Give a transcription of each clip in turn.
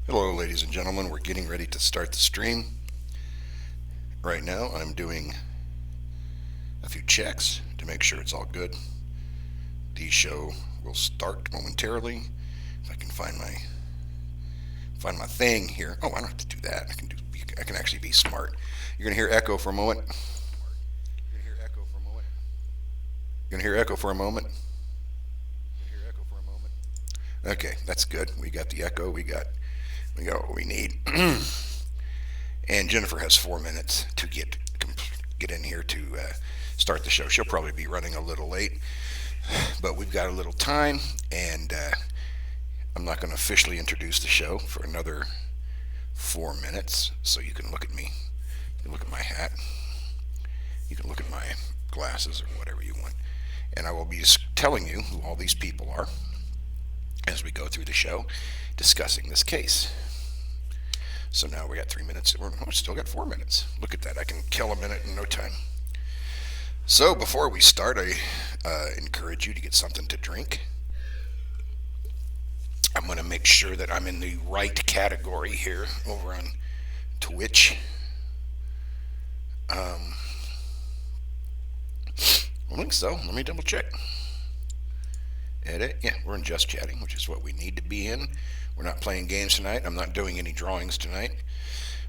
Hello, ladies and gentlemen. We're getting ready to start the stream. Right now, I'm doing a few checks to make sure it's all good. The show will start momentarily. If I can find my thing here. Oh, I don't have to do that. I can actually be smart. You're gonna hear echo for a moment. You're gonna hear echo for a moment. Okay, that's good. We got the echo. We got what we need. And Jennifer has 4 minutes to get in here to start the show. She'll probably be running a little late, but we've got a little time, and I'm not going to officially introduce the show for another 4 minutes. So you can look at me, you can look at my hat, you can look at my glasses or whatever you want, and I will be just telling you who all these people are as we go through the show discussing this case. So now we got 3 minutes. We're still got 4 minutes. Look at that. I can kill a minute in no time. So before we start, I encourage you to get something to drink. I'm going to make sure that I'm in the right category here over on Twitch. I think so. Let me double check. Edit. Yeah, we're in just chatting, which is what we need to be in. We're not playing games tonight. I'm not doing any drawings tonight.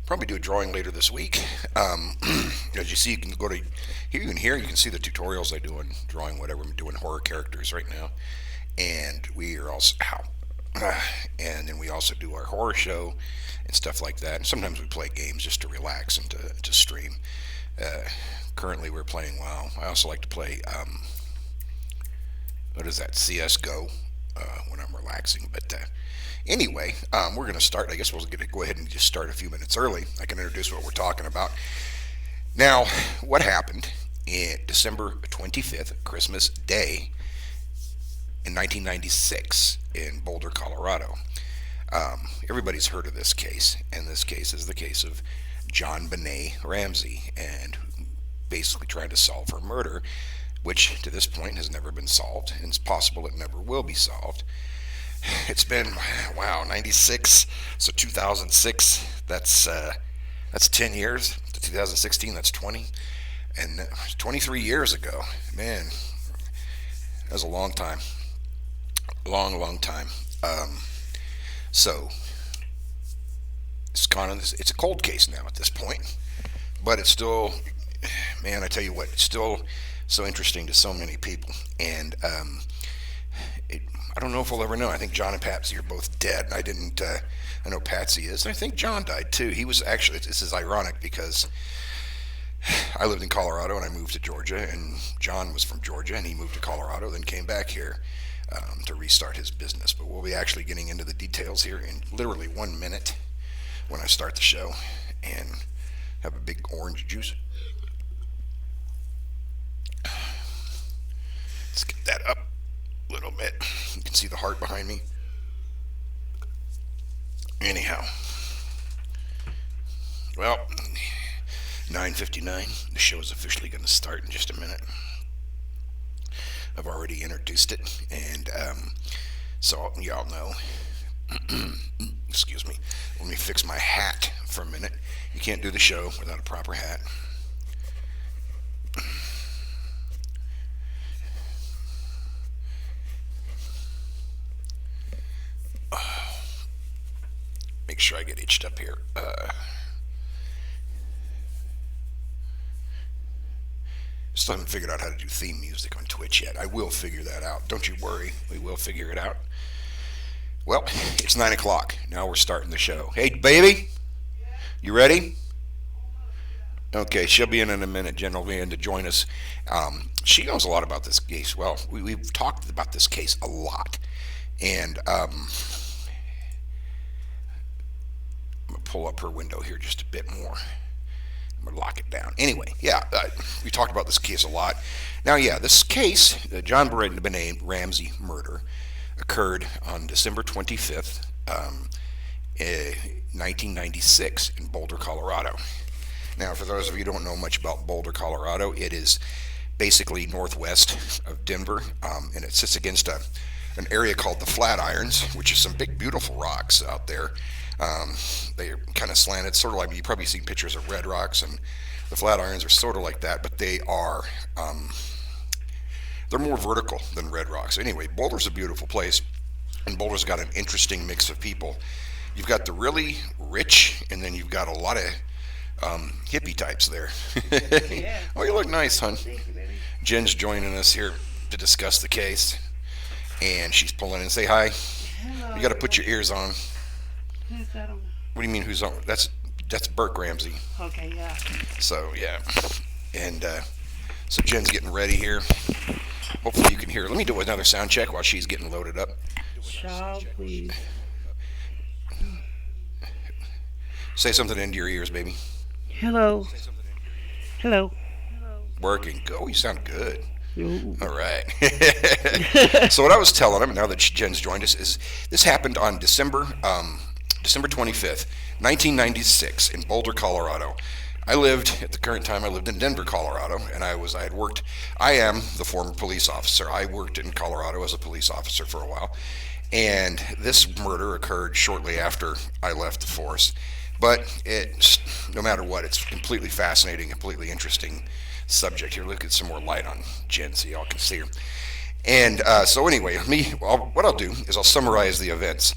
Probably do a drawing later this week. As you see, you can go to here. You can see the tutorials I do on drawing whatever. I'm doing horror characters right now, and we are also and then we also do our horror show and stuff like that. And sometimes we play games just to relax and to stream. Currently, we're playing WoW. I also like to play what is that, CS:GO, when I'm relaxing. But anyway, we're going to start. I guess we'll go ahead and just start a few minutes early. I can introduce what we're talking about. Now, what happened in December 25th, Christmas Day, in 1996 in Boulder, Colorado? Everybody's heard of this case, and this case is the case of JonBenét Ramsey, and basically trying to solve her murder, which to this point has never been solved, and it's possible it never will be solved. It's been, wow, 96, so 2006, that's 10 years. To 2016, that's 20, and 23 years ago. Man, that was a long time, long time. So it's a cold case now at this point, but it's still, man, I tell you what, it's still so interesting to so many people, and I don't know if we'll ever know. I think John and Patsy are both dead. I know Patsy is. I think John died too. He was actually, this is ironic because I lived in Colorado and I moved to Georgia, and John was from Georgia and he moved to Colorado, then came back here to restart his business. But we'll be actually getting into the details here in literally 1 minute when I start the show, and have a big orange juice. Let's get that up a little bit. You can see the heart behind me. Anyhow, well, 9:59. The show is officially going to start in just a minute. I've already introduced it, and so y'all know. Excuse me. Let me fix my hat for a minute. You can't do the show without a proper hat. Make sure I get itched up here. Still haven't figured out how to do theme music on Twitch yet. I will figure that out. Don't you worry. We will figure it out. Well, it's 9 o'clock. Now we're starting the show. Hey, baby. You ready? Okay, she'll be in a minute. Jen will be in to join us. She knows a lot about this case. Well, we've talked about this case a lot. And I'm going to pull up her window here just a bit more. I'm going to lock it down. Anyway, yeah, we talked about this case a lot. Now, yeah, this case, the JonBenét Ramsey murder, occurred on December 25th, 1996 in Boulder, Colorado. Now, for those of you who don't know much about Boulder, Colorado, it is basically northwest of Denver, and it sits against an area called the Flatirons, which is some big, beautiful rocks out there. They're kind of slanted, sort of like you've probably seen pictures of Red Rocks, and the Flatirons are sort of like that, but they're more vertical than Red Rocks. Anyway, Boulder's a beautiful place, and Boulder's got an interesting mix of people. You've got the really rich, and then you've got a lot of hippie types there. Yeah. Oh, you look nice, hon. Thank you, baby. Jen's joining us here to discuss the case, and she's pulling in. Say hi. Hello. You got to put your ears on. Who's that on? What do you mean? Who's on? That's Burke Ramsey. Okay, yeah. So yeah, and so Jen's getting ready here. Hopefully you can hear her. Let me do another sound check while she's getting loaded up. Child, please. Say something into your ears, baby. Hello. Hello. Working. Go. You sound good. Ooh. All right. So what I was telling him, now that Jen's joined us, is this happened on December 25th, 1996, in Boulder, Colorado. At the current time, I lived in Denver, Colorado, and I am the former police officer. I worked in Colorado as a police officer for a while, and this murder occurred shortly after I left the force. But no matter what, it's completely fascinating, completely interesting subject. Here, look at some more light on Jen so y'all can see her. And so anyway, what I'll do is I'll summarize the events.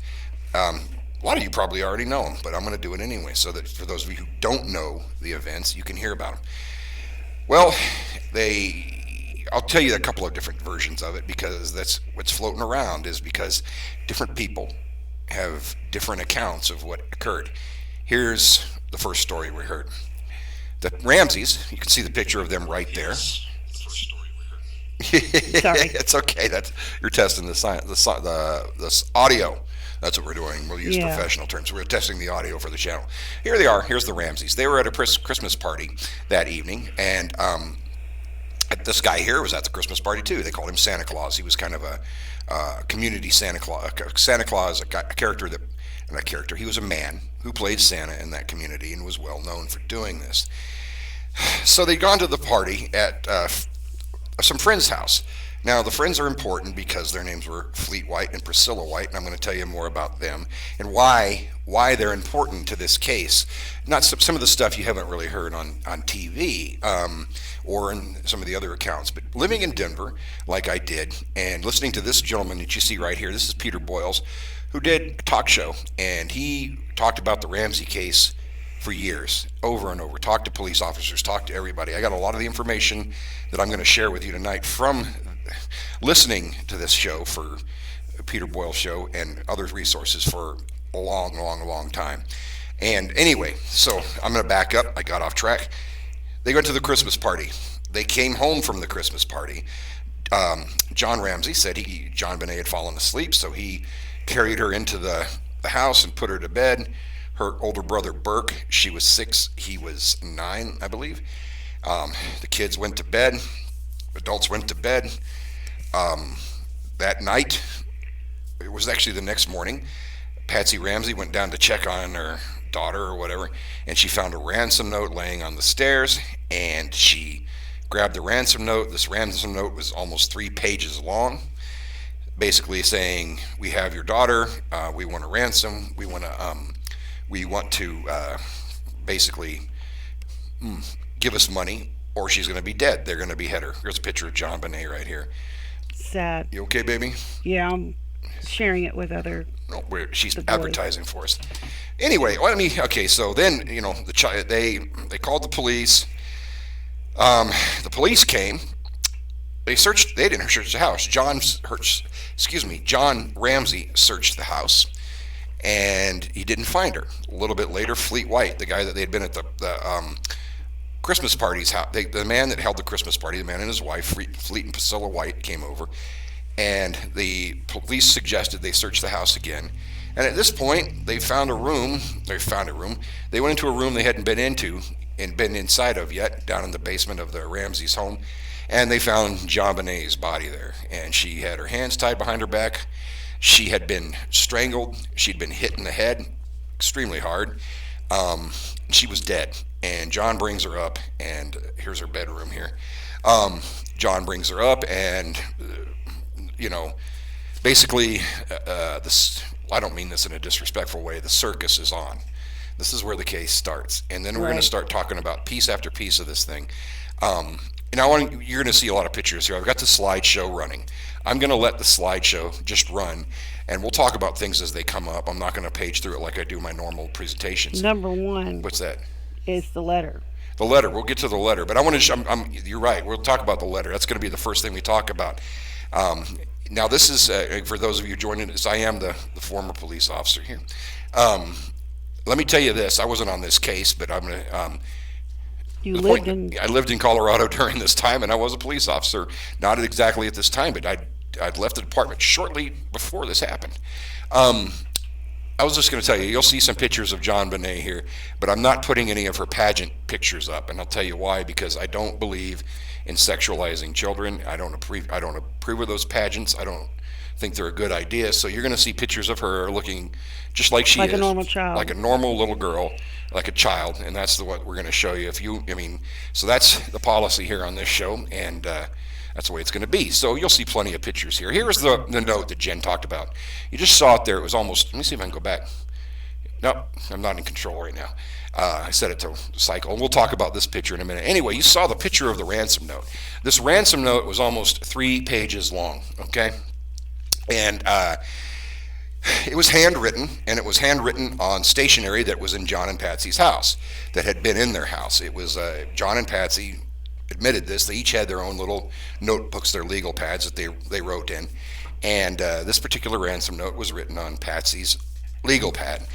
A lot of you probably already know them, but I'm going to do it anyway, so that for those of you who don't know the events, you can hear about them. Well, I'll tell you a couple of different versions of it, because that's what's floating around, is because different people have different accounts of what occurred. Here's the first story we heard. The Ramseys, you can see the picture of them right there. Sorry. It's okay. You're testing the audio. That's what we're doing. We'll use professional terms. We're testing the audio for the channel. Here they are. Here's the Ramseys. They were at a Christmas party that evening, and this guy here was at the Christmas party too. They called him Santa Claus. He was kind of a community Santa Claus. Santa Claus, a character that, not a character. He was a man who played Santa in that community and was well known for doing this. So they'd gone to the party at some friend's house. Now, the friends are important because their names were Fleet White and Priscilla White, and I'm going to tell you more about them and why they're important to this case. Not some of the stuff you haven't really heard on TV or in some of the other accounts, but living in Denver, like I did, and listening to this gentleman that you see right here, this is Peter Boyles, who did a talk show, and he talked about the Ramsey case for years, over and over. Talked to police officers, talked to everybody. I got a lot of the information that I'm going to share with you tonight from listening to this show, for Peter Boyle's show, and other resources for a long time. And anyway, so I'm going to back up. I got off track. They went to the Christmas party. They came home from the Christmas party. John Ramsey said JonBenét had fallen asleep, so he carried her into the house and put her to bed. Her older brother, Burke, she was 6, he was 9, I believe. The kids went to bed. Adults went to bed. That night, it was actually the next morning, Patsy Ramsey went down to check on her daughter or whatever, and she found a ransom note laying on the stairs, and she grabbed the ransom note. This ransom note was almost 3 pages long, basically saying, "We have your daughter. We want a ransom. We want to basically give us money, or she's going to be dead. They're going to behead her." Here's a picture of JonBenét right here. Sad. You okay, baby? Yeah, I'm sharing it with other. No, she's The boys. advertising for us. Anyway, okay. So then, the child. They called the police. The police came. They searched. They didn't search the house. John Ramsey searched the house, and he didn't find her. A little bit later, Fleet White, the guy that they had been at the Christmas party's house, the man that held the Christmas party, the man and his wife, Fleet and Priscilla White, came over, and the police suggested they search the house again. And at this point, they found a room. They went into a room they hadn't been inside of yet, down in the basement of the Ramsey's home, and they found JonBenét's body there. And she had her hands tied behind her back. She had been strangled. She'd been hit in the head extremely hard. She was dead. And John brings her up, and here's her bedroom here. John brings her up, and basically, I don't mean this in a disrespectful way, the circus is on. This is where the case starts. And then we're going to Right. start talking about piece after piece of this thing. And you're going to see a lot of pictures here. I've got the slideshow running. I'm going to let the slideshow just run, and we'll talk about things as they come up. I'm not going to page through it like I do my normal presentations. Number one What's that? is the letter. The letter. We'll get to the letter, but I want to. You're right. We'll talk about the letter. That's going to be the first thing we talk about. Now, this is for those of you joining us. I am the former police officer here. Let me tell you this. I wasn't on this case, but I'm going to. I lived in Colorado during this time, and I was a police officer. Not exactly at this time, but I'd left the department shortly before this happened. I was just going to tell you, you'll see some pictures of JonBenét here, but I'm not putting any of her pageant pictures up, and I'll tell you why. Because I don't believe in sexualizing children. I don't approve of those pageants. I don't think they're a good idea. So you're going to see pictures of her looking just like she is, Like a normal child. like a normal little girl, like a child, and that's what we're going to show you. So that's the policy here on this show, and that's the way it's going to be. So you'll see plenty of pictures here. Here's the note that Jen talked about. You just saw it there. It was almost. Let me see if I can go back. Nope, I'm not in control right now. I set it to cycle, and we'll talk about this picture in a minute. Anyway, you saw the picture of the ransom note. This ransom note was almost 3 pages long. Okay, and it was handwritten, and it was handwritten on stationery that was in John and Patsy's house, that had been in their house. It was John and Patsy admitted this. They each had their own little notebooks, their legal pads that they wrote in, and this particular ransom note was written on Patsy's legal pad.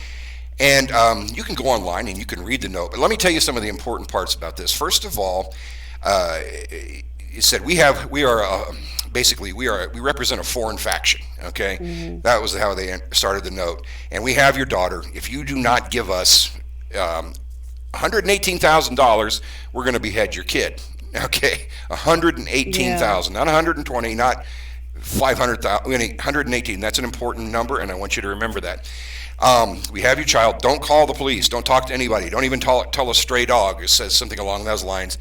And you can go online and you can read the note. But let me tell you some of the important parts about this. First of all, it said we represent a foreign faction. Okay, that was how they started the note. And we have your daughter. If you do not give us $118,000, we're going to behead your kid. Okay, 118,000, not 120, not 500,000. 118. That's an important number, and I want you to remember that. We have your child. Don't call the police. Don't talk to anybody. Don't even tell a stray dog. It says something along those lines,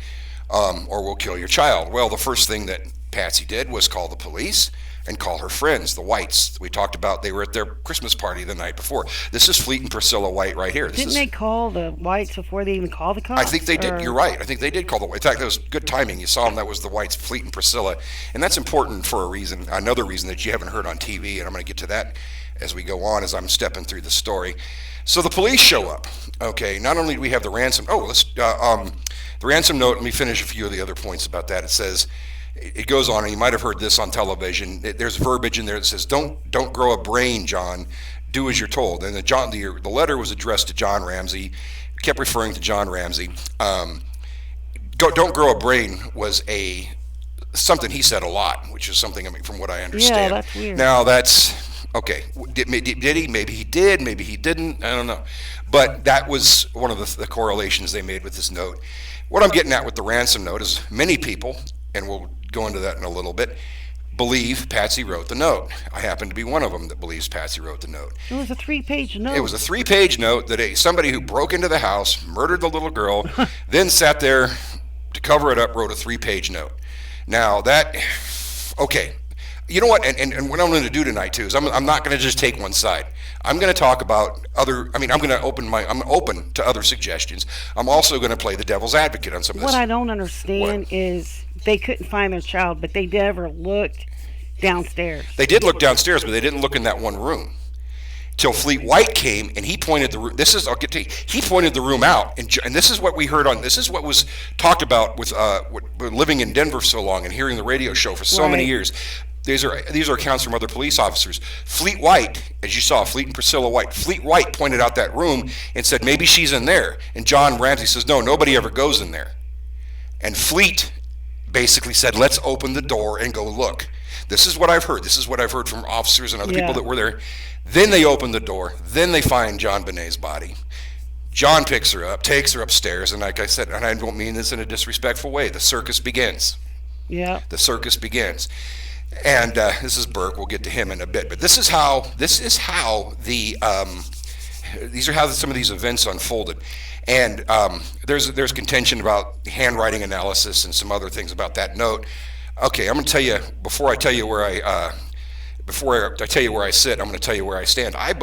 or we'll kill your child. Well, the first thing that Patsy did was call the police and call her friends, the Whites. We talked about they were at their Christmas party the night before. This is Fleet and Priscilla White right here. Didn't they call the Whites before they even called the cops? I think they did. You're right. I think they did call the Whites. In fact, that was good timing. You saw them. That was the Whites, Fleet and Priscilla. And that's important for a reason, another reason that you haven't heard on TV, and I'm going to get to that as we go on, as I'm stepping through the story. So the police show up. Okay, not only do we have the ransom, the ransom note, let me finish a few of the other points about that. It says, it goes on, and you might have heard this on television. There's verbiage in there that says, don't grow a brain, John. Do as you're told. And the letter was addressed to John Ramsey, kept referring to John Ramsey. Don't grow a brain was something he said a lot, which is something, from what I understand. Yeah, that's weird. Now, that's, okay. Did he? Maybe he did. Maybe he didn't. I don't know. But that was one of the correlations they made with this note. What I'm getting at with the ransom note is many people, and we'll go into that in a little bit, believe Patsy wrote the note. I happen to be one of them that believes Patsy wrote the note. It was a 3-page note. It was a 3-page note that somebody who broke into the house, murdered the little girl, then sat there to cover it up, wrote a 3-page note. Now okay. You know what, and what I'm going to do tonight too is I'm not going to just take one side. I'm going to talk about I'm open to other suggestions. I'm also going to play the devil's advocate on some of this. What I don't understand is they couldn't find their child, but they never looked downstairs. They did look downstairs, but they didn't look in that one room. Till Fleet White came and he pointed the room. I'll get to you. He pointed the room out, and this is what we heard on. This is what was talked about with living in Denver so long and hearing the radio show for so many years. These are accounts from other police officers. Fleet White, as you saw, Fleet and Priscilla White. Fleet White pointed out that room and said maybe she's in there. And John Ramsey says no, nobody ever goes in there. And Fleet basically said let's open the door and go look. This is what I've heard. This is what I've heard from officers and other people that were there. Then they open the door. Then they find JonBenét's body. John picks her up, takes her upstairs, and like I said, and I don't mean this in a disrespectful way, the circus begins. Yeah. The circus begins. And this is Burke. We'll get to him in a bit. But these are how some of these events unfolded. And there's contention about handwriting analysis and some other things about that note. Okay, I'm going to tell you, before I tell you where before I tell you where I sit, I'm going to tell you where I stand. I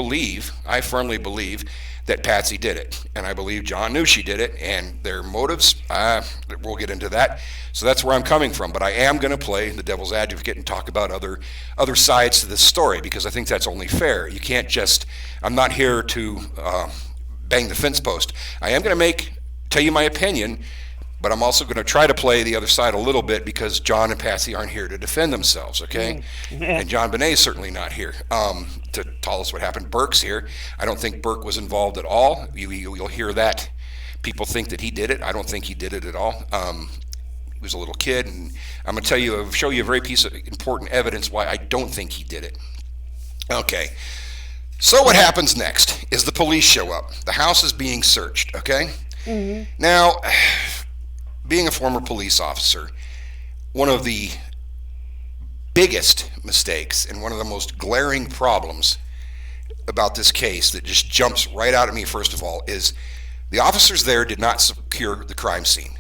firmly believe that Patsy did it, and I believe John knew she did it, and their motives, we'll get into that. So that's where I'm coming from. But I am going to play the devil's advocate and talk about other sides to this story, because I think that's only fair. You can't just. I'm not here to bang the fence post. I am going to tell you my opinion, but I'm also going to try to play the other side a little bit, because John and Patsy aren't here to defend themselves, okay? And JonBenét is certainly not here to tell us what happened. Burke's here. I don't think Burke was involved at all. You'll hear that. People think that he did it. I don't think he did it at all. He was a little kid, and I'm going to show you a very piece of important evidence why I don't think he did it. Okay. So what happens next is the police show up. The house is being searched, okay? Mm-hmm. Now, being a former police officer, one of the biggest mistakes and one of the most glaring problems about this case that just jumps right out at me, first of all, is the officers there did not secure the crime scene.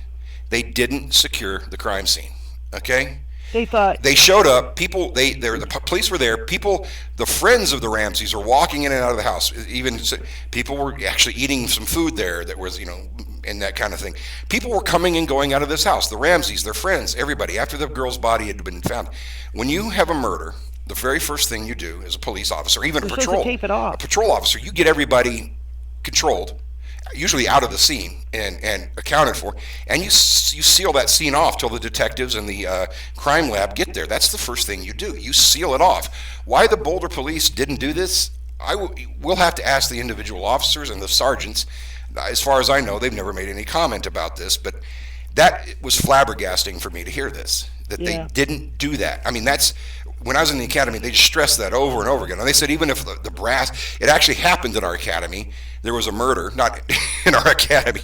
They didn't secure the crime scene, okay? They showed up. The police were there. The friends of the Ramseys were walking in and out of the house. Even people were actually eating some food there that was, and that kind of thing. People were coming and going out of this house. The Ramseys, their friends, everybody. After the girl's body had been found, when you have a murder, the very first thing you do as a police officer, even a patrol officer, you get everybody controlled, usually out of the scene and accounted for, and you seal that scene off till the detectives and the crime lab get there. That's the first thing you do. You seal it off. Why the Boulder police didn't do this, we'll have to ask the individual officers and the sergeants. As far as I know, they've never made any comment about this, but that was flabbergasting for me to hear this, that they didn't do that. I mean, that's when I was in the academy, they just stressed that over and over again. And they said even if the brass, it actually happened in our academy. There was a murder, not in our academy.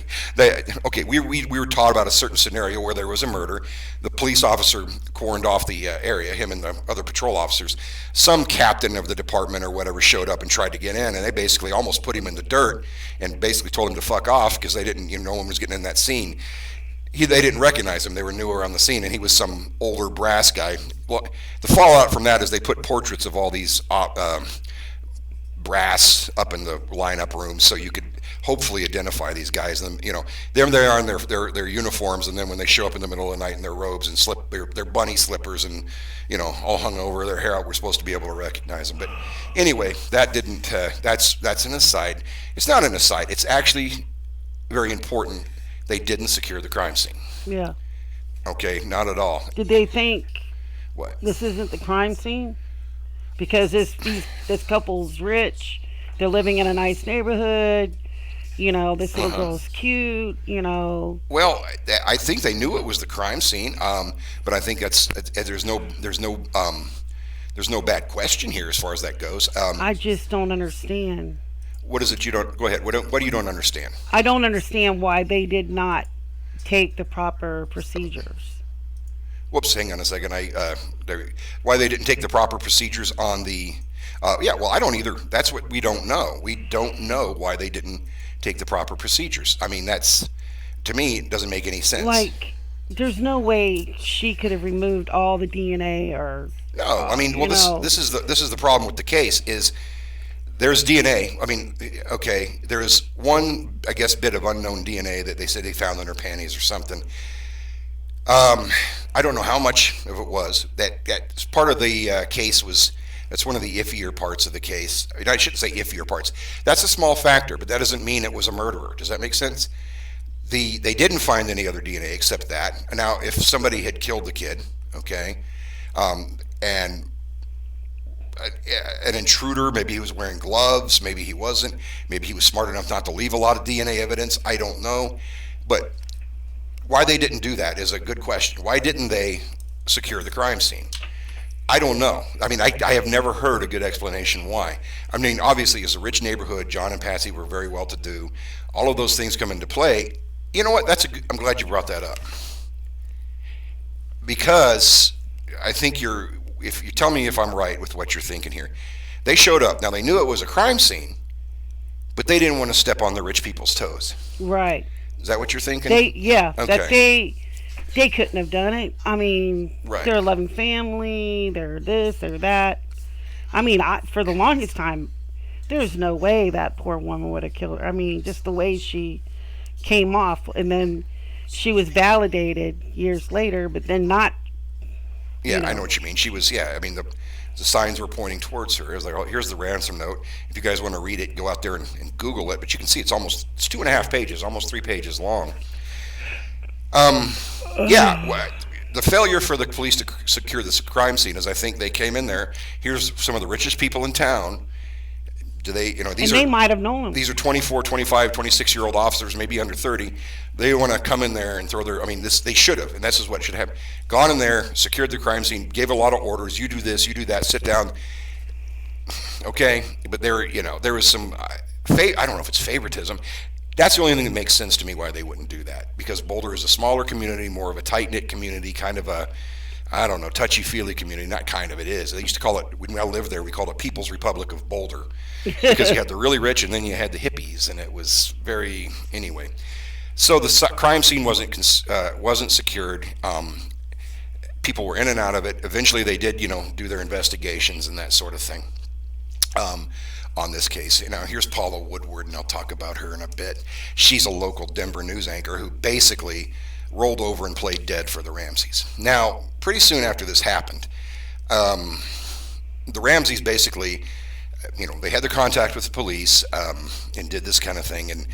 We were taught about a certain scenario where there was a murder. The police officer cordoned off the area, him and the other patrol officers. Some captain of the department or whatever showed up and tried to get in, and they basically almost put him in the dirt and basically told him to fuck off because they didn't, no one was getting in that scene. They didn't recognize him. They were newer on the scene, and he was some older brass guy. Well, the fallout from that is they put portraits of all these brass up in the lineup rooms, so you could hopefully identify these guys. And there they are in their uniforms, and then when they show up in the middle of the night in their robes and their bunny slippers and all hung over their hair out, we're supposed to be able to recognize them. But anyway, that didn't. That's an aside. It's not an aside. It's actually very important. They didn't secure the crime scene. Yeah. Okay, not at all. Did they think what? This isn't the crime scene? Because this couple's rich, they're living in a nice neighborhood. This little girl's cute. Well, I think they knew it was the crime scene, but I think there's no bad question here as far as that goes. I just don't understand. What is it you don't? Go ahead. What do you don't understand? I don't understand why they did not take the proper procedures. Whoops, hang on a second. Why they didn't take the proper procedures on the? Well, I don't either. That's what we don't know. We don't know why they didn't take the proper procedures. I mean, to me, it doesn't make any sense. Like, there's no way she could have removed all the DNA or. No, I mean, well, this is the problem with the case is. There's DNA. I mean, okay, there is one, I guess, bit of unknown DNA that they said they found in her panties or something. I don't know how much of it was. That's part of the case that's one of the iffier parts of the case. I shouldn't say iffier parts. That's a small factor, but that doesn't mean it was a murderer. Does that make sense? They didn't find any other DNA except that. Now, if somebody had killed the kid, okay, and an intruder, maybe he was wearing gloves, maybe he wasn't, maybe he was smart enough not to leave a lot of DNA evidence, I don't know. But why they didn't do that is a good question. Why didn't they secure the crime scene? I don't know. I mean, I have never heard a good explanation why. I mean, obviously, it's a rich neighborhood. John and Patsy were very well to do. All of those things come into play. You know what? I'm glad you brought that up. Because I think if you tell me if I'm right with what you're thinking here. They showed up. Now, they knew it was a crime scene, but they didn't want to step on the rich people's toes. Right. Is that what you're thinking? Okay. That they couldn't have done it. I mean, right. They're a loving family. They're this, they're that. I mean, for the longest time, there's no way that poor woman would have killed her. I mean, just the way she came off, and then she was validated years later, but then not, Yeah, you I know know. what you mean. She was, yeah. I mean, the signs were pointing towards her. It was like, oh, here's the ransom note. If you guys want to read it, go out there and Google it. But you can see it's 2.5 pages, almost 3 pages long. Um, yeah, the failure for the police to secure this crime scene is, I think they came in there. Here's some of the richest people in town. Do they, And they might have known. these are 24, 25, 26-year-old officers, maybe under 30. They want to come in there and throw their, I mean, this, they should have, and this is what should have gone in there, secured the crime scene, gave a lot of orders. You do this, you do that, sit down. Okay. But there was some, I don't know if it's favoritism. That's the only thing that makes sense to me why they wouldn't do that. Because Boulder is a smaller community, more of a tight-knit community, kind of a, I don't know, touchy-feely community. Not kind of, it is. They used to call it, when I lived there, we called it People's Republic of Boulder. Because you had the really rich and then you had the hippies, and it was very, anyway. So the crime scene wasn't secured. People were in and out of it. Eventually they did, do their investigations and that sort of thing. On this case. Now, here's Paula Woodward, and I'll talk about her in a bit. She's a local Denver news anchor who basically rolled over and played dead for the Ramseys. Now, pretty soon after this happened, the Ramseys basically, they had their contact with the police and did this kind of thing. And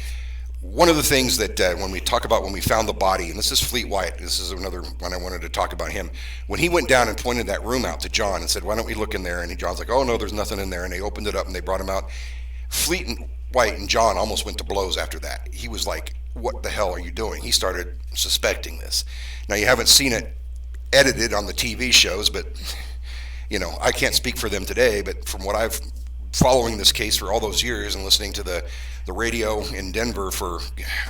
one of the things that when we talk about when we found the body, and this is Fleet White, this is another one I wanted to talk about him. When he went down and pointed that room out to John and said, "Why don't we look in there?" And John's like, "Oh no, there's nothing in there." And they opened it up and they brought him out. Fleet and White and John almost went to blows after that. He was like, "What the hell are you doing?" He started suspecting this. Now, you haven't seen it edited on the TV shows, but I can't speak for them today. But from what I've following this case for all those years and listening to the radio in Denver for,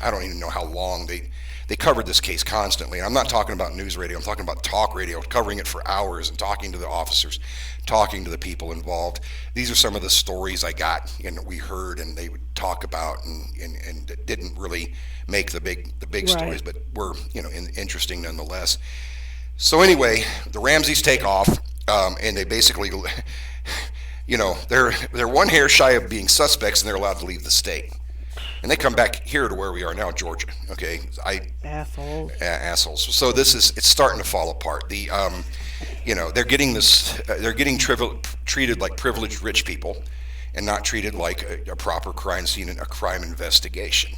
I don't even know how long, they covered this case constantly. And I'm not talking about news radio, I'm talking about talk radio, covering it for hours and talking to the officers, talking to the people involved. These are some of the stories I got and we heard and they would talk about and didn't really make the big Right. stories, but were interesting nonetheless. So anyway, the Ramseys take off, and they basically they're one hair shy of being suspects, and they're allowed to leave the state. And they come back here to where we are now, Georgia. Okay, Assholes. Assholes. So it's starting to fall apart. They're getting treated like privileged rich people, and not treated like a proper crime scene and a crime investigation.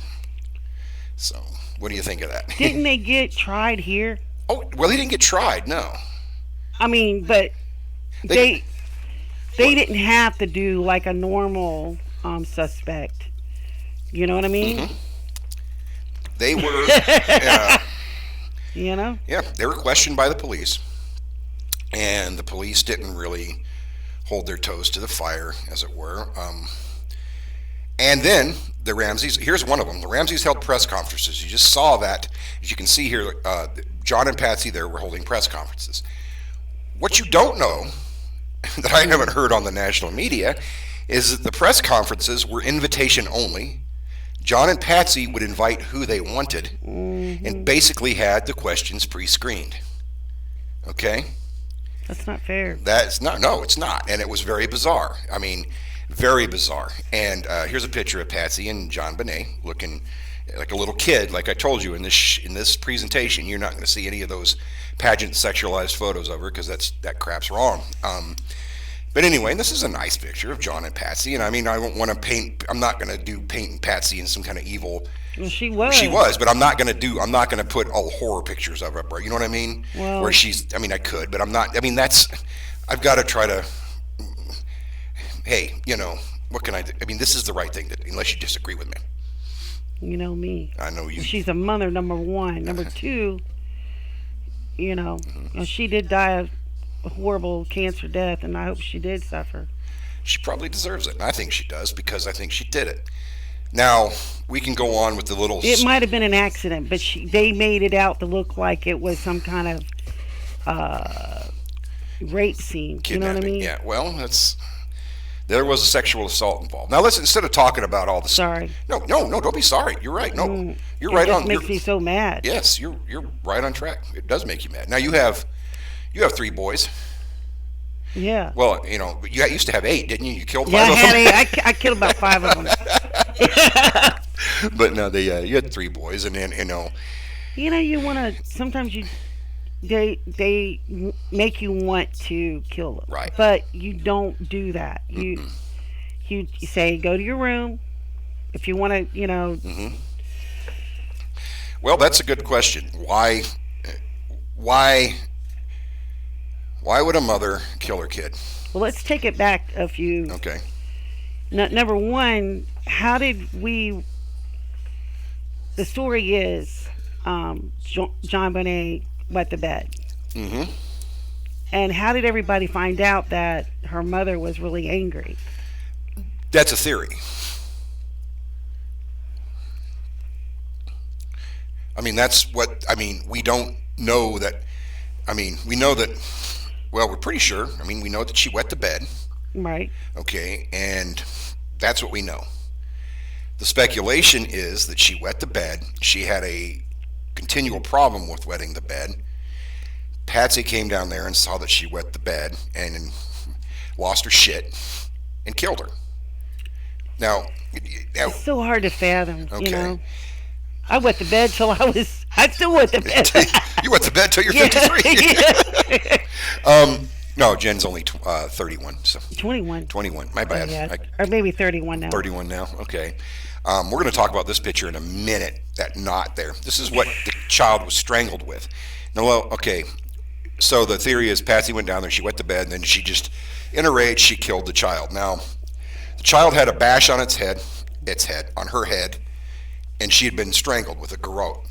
So, what do you think of that? Didn't they get tried here? Oh, well, he didn't get tried. No, I mean, but they. they they didn't have to do like a normal suspect. You know what I mean? Mhm. They were, uh, You know? yeah, they were questioned by the police, and the police didn't really hold their toes to the fire, as it were. And then the Ramseys, here's one of them. The Ramseys held press conferences. You just saw that, as you can see here. John and Patsy there were holding press conferences. What you don't know, that I haven't heard on the national media, is that the press conferences were invitation only. John and Patsy would invite who they wanted and basically had the questions pre-screened. Okay? That's not fair. That's not, no, it's not. And it was very bizarre. I mean, very bizarre. And here's a picture of Patsy and JonBenét looking like a little kid. Like I told you in this presentation, you're not going to see any of those pageant sexualized photos of her because that crap's wrong. But anyway, this is a nice picture of John and Patsy. And I mean, I don't want to paint. I'm not going to do painting Patsy in some kind of evil. Well, she was. She was, but I'm not going to put all horror pictures of her. You know what I mean? Well, Where I mean, I could, but I'm not. I mean, I've got to try to. Hey, what can I do? I mean, this is the right thing to do, unless you disagree with me. you know me. I know you. She's a mother, number one. Number two, she did die a horrible cancer death, and I hope she did suffer. She probably deserves it, and I think she does because I think she did it. Now we can go on with the little. It might have been an accident, but they made it out to look like it was some kind of rape scene. You know what I kidnapping. mean? Yeah. Well, there was a sexual assault involved. Now listen, instead of talking about all this. Sorry. No, don't be sorry. You're right. No, you're It right just on. makes me so mad. Yes, you're right on track. It does make you mad. Now you have 3 boys. Yeah. Well, you used to have 8, didn't you? You killed Yeah, I 5 of had them. I killed about 5 of them. But no, you had 3 boys, and then You want to sometimes they make you want to kill them, right. but you don't do that. Mm-mm. You say go to your room if you want to. Hmm. Well, that's a good question. Why, why would a mother kill her kid? Well, let's take it back a few. Okay. Number one, how did we? The story is John Bonet wet the bed. Hmm. And how did everybody find out that her mother was really angry? That's a theory. We don't know that. We know that. Well, we're pretty sure. We know that she wet the bed. Right. Okay, and that's what we know. The speculation is that she wet the bed. She had a continual problem with wetting the bed. Patsy came down there and saw that she wet the bed and lost her shit and killed her. Now, It's so hard to fathom. okay. I wet the bed till I still wet the bed. You went to bed till you're Yeah. 53. No, Jen's only 31, so 21. 21. My bad. Yeah. Or maybe 31 now. 31 now. Okay. We're going to talk about this picture in a minute. That knot there. This is what the child was strangled with. Now, well, okay. So the theory is Patsy went down there, she wet the bed, and then she just, in a rage, she killed the child. Now, the child had a bash on on her head, and she had been strangled with a garrote.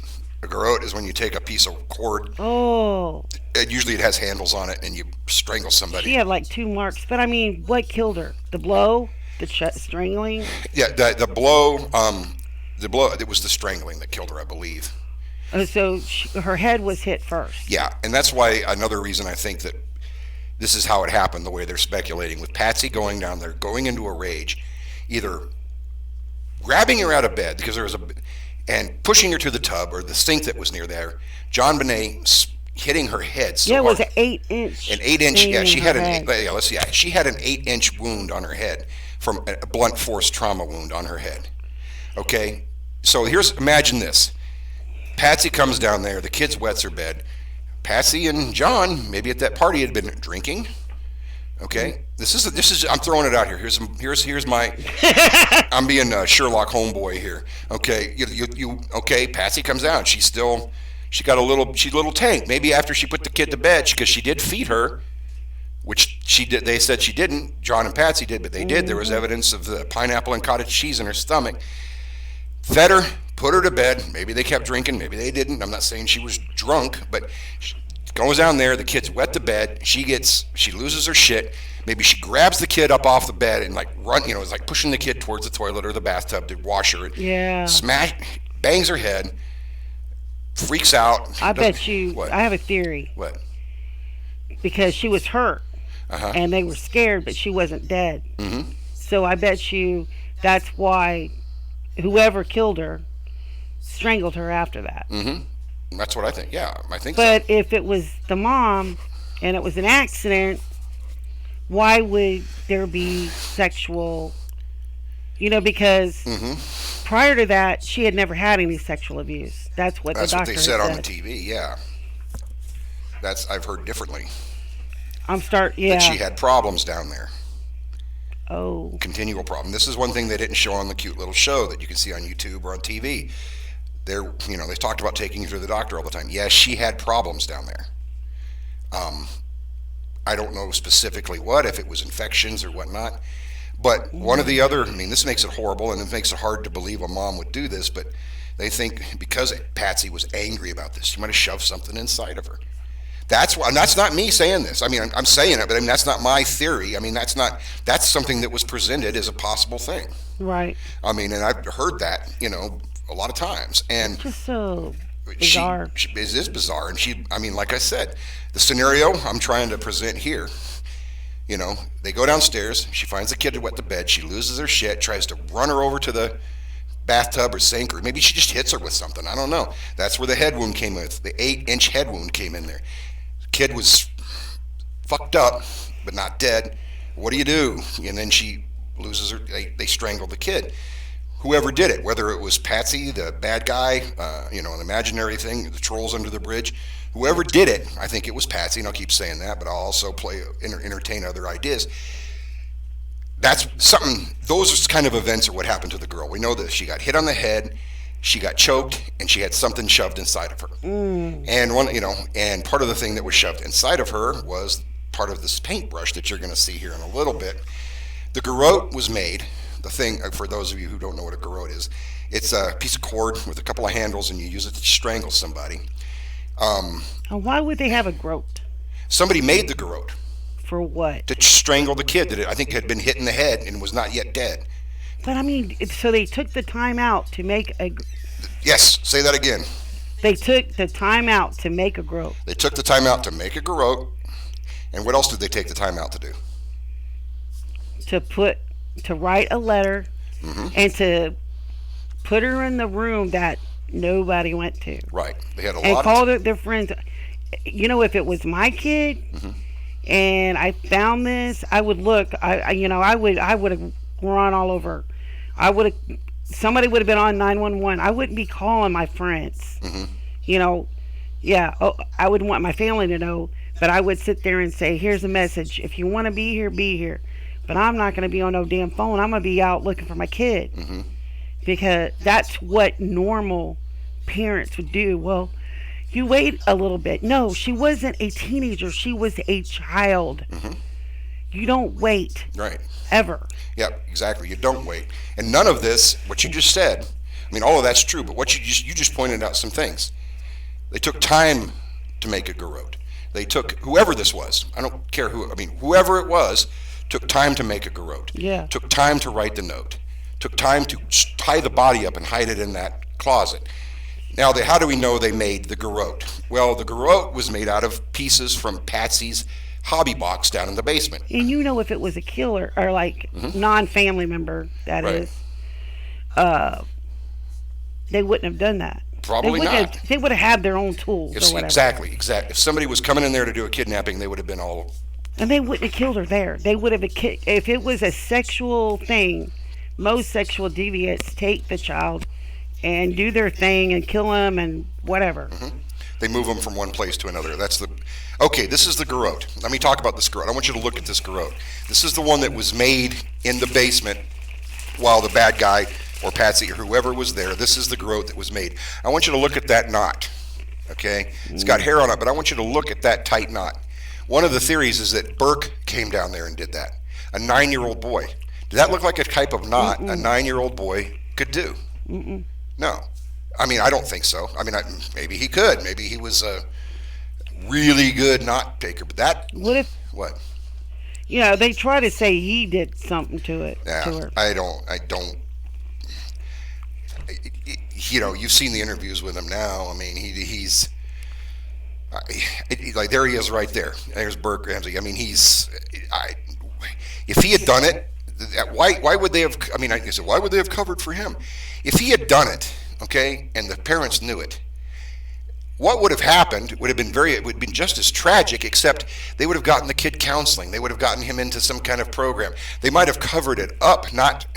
A garrote is when you take a piece of cord. Oh. Usually it has handles on it, and you strangle somebody. She had like 2 marks. But what killed her? The blow? The strangling? Yeah, the blow. It was the strangling that killed her, I believe. So her head was hit first. Yeah, and that's why another reason I think that this is how it happened, the way they're speculating, with Patsy going down there, going into a rage, either grabbing her out of bed because and pushing her to the tub or the sink that was near there. JonBenét hitting her head so Yeah, it was hard. an 8-inch. An 8 inch. Yeah, she had head. let's see. She had an 8 inch wound on her head from a blunt force trauma wound on her head. Okay, so imagine this. Patsy comes down there. The kids wets her bed. Patsy and John, maybe at that party, had been drinking. Okay, this is. I'm throwing it out here. Here's my. I'm being a Sherlock homeboy here. Okay, okay. Patsy comes out. She got she's a little tank. Maybe after she put the kid to bed, because she did feed her, which she did. They said she didn't. John and Patsy did, but they did. There was evidence of the pineapple and cottage cheese in her stomach. Fed her, put her to bed. Maybe they kept drinking. Maybe they didn't. I'm not saying she was drunk, but she goes down there. The kid's wet the bed. She loses her shit. Maybe she grabs the kid up off the bed and it's like pushing the kid towards the toilet or the bathtub to wash her. Yeah. Bangs her head, freaks out. I bet you. What? I have a theory. What? Because she was hurt Uh-huh. and they were scared, but she wasn't dead. Mm-hmm. So I bet you that's why whoever killed her strangled her after that. Mm-hmm. That's what I think. Yeah, I think But so. if it was the mom and it was an accident, why would there be sexual? Because prior to that, she had never had any sexual abuse. That's what That's the what doctor they said on the said. TV. Yeah, I've heard differently. Yeah. That she had problems down there. Oh. Continual problem. This is one thing they didn't show on the cute little show that you can see on YouTube or on TV. They talked about taking her to the doctor all the time. Yes, she had problems down there. I don't know specifically if it was infections or whatnot. But one of the other, this makes it horrible and it makes it hard to believe a mom would do this, but they think because Patsy was angry about this, she might have shoved something inside of her. That's why. And that's not me saying this. I'm saying it, but that's not my theory. That's something that was presented as a possible thing. Right. And I've heard that, a lot of times. And Just so bizarre. it is bizarre. And like I said, the scenario I'm trying to present here, they go downstairs. She finds the kid to wet the bed. She loses her shit, tries to run her over to the bathtub or sink, or maybe she just hits her with something. I don't know. That's where the head wound came in. The 8 inch head wound came in there. Kid was fucked up, but not dead. What do you do? And then she loses her. They strangle the kid. Whoever did it, whether it was Patsy, the bad guy, an imaginary thing, the trolls under the bridge, whoever did it, I think it was Patsy, and I'll keep saying that, but I'll also entertain other ideas. That's something, those kind of events are what happened to the girl. We know that she got hit on the head, she got choked, and she had something shoved inside of her. And part of the thing that was shoved inside of her was part of this paintbrush that you're going to see here in a little bit. The garrote was made. The thing, for those of you who don't know what a garrote is, it's a piece of cord with a couple of handles, and you use it to strangle somebody. Why would they have a groat? Somebody made the garrote. For what? To strangle the kid that I think had been hit in the head and was not yet dead. But I mean, so they took the time out to make a... Yes, say that again. They took the time out to make a garrote. They took the time out to make a garrote. And what else did they take the time out to do? To write a letter, and to put her in the room that nobody went to. Right. They had a lot and call their friends. If it was my kid, and I found this, I would look. I would have run all over. Somebody would have been on 911. I wouldn't be calling my friends. I would want my family to know, but I would sit there and say, "Here's a message. If you want to be here, be here." But I'm not going to be on no damn phone. I'm going to be out looking for my kid. Because that's what normal parents would do. Well, you wait a little bit. No, she wasn't a teenager. She was a child. You don't wait. Right. Ever. Yep, exactly. You don't wait. And none of this, what you just said, I mean, all of that's true, but what you just pointed out some things. They took time to make a garrote. They took, whoever this was, I don't care whoever it was, took time to make a garrote. Yeah. Took time to write the note. Took time to tie the body up and hide it in that closet. Now, how do we know they made the garrote? Well, the garrote was made out of pieces from Patsy's hobby box down in the basement. And if it was a killer or non-family member, that right. is, they wouldn't have done that. Probably not. They would have had their own tools or whatever. Exactly. If somebody was coming in there to do a kidnapping, they would have been all... And they wouldn't have killed her there. They would have if it was a sexual thing. Most sexual deviants take the child and do their thing and kill him and whatever. They move them from one place to another. Okay, this is the garrote. Let me talk about this garrote. I want you to look at this garrote. This is the one that was made in the basement while the bad guy or Patsy or whoever was there. This is the garrote that was made. I want you to look at that knot. Okay? It's got hair on it, but I want you to look at that tight knot. One of the theories is that Burke came down there and did that. A 9-year-old boy. Did that look like a type of knot a 9-year-old boy could do? No. I mean, I don't think so. I mean, maybe he could. Maybe he was a really good knot taker. But that... What? They try to say he did something to it. Yeah, to her. I don't... You've seen the interviews with him now. I mean, he's... there he is right there. There's Burke Ramsey. I mean, if he had done it, why would they have, why would they have covered for him? If he had done it, okay, and the parents knew it, what would have happened it would have been just as tragic, except they would have gotten the kid counseling. They would have gotten him into some kind of program. They might have covered it up, not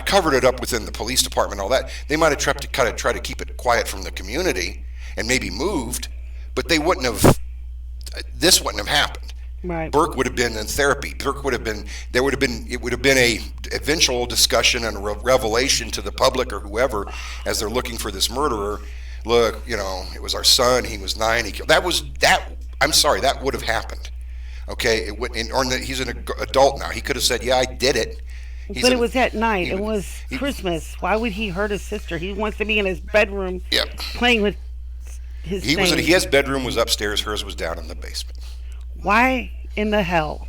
covered it up within the police department, all that. They might have tried to keep it quiet from the community and maybe moved, but this wouldn't have happened. Right. Burke would have been in therapy. It would have been a eventual discussion and a revelation to the public or whoever as they're looking for this murderer. Look, it was our son. He was 9. I'm sorry, that would have happened. Okay, he's an adult now. He could have said, "Yeah, I did it." But it was at night. It was Christmas. Why would he hurt his sister? He wants to be in his bedroom playing with his things. His bedroom was upstairs. Hers was down in the basement. Why in the hell?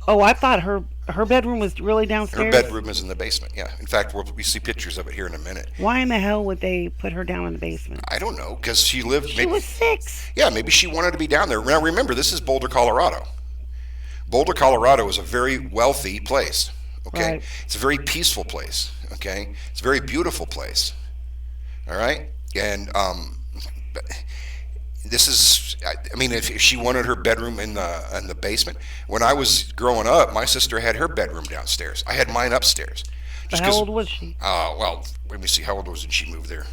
Oh, I thought her bedroom was really downstairs. Her bedroom is in the basement, yeah. In fact, we see pictures of it here in a minute. Why in the hell would they put her down in the basement? I don't know, because she was 6. Yeah, maybe she wanted to be down there. Now, remember, this is Boulder, Colorado. Boulder, Colorado is a very wealthy place, okay? Right. It's a very peaceful place, okay? It's a very beautiful place, all right? And this is, I mean, if she wanted her bedroom in the basement, when I was growing up, my sister had her bedroom downstairs. I had mine upstairs. But Just how because, old was she? well, let me see, how old was she moved there?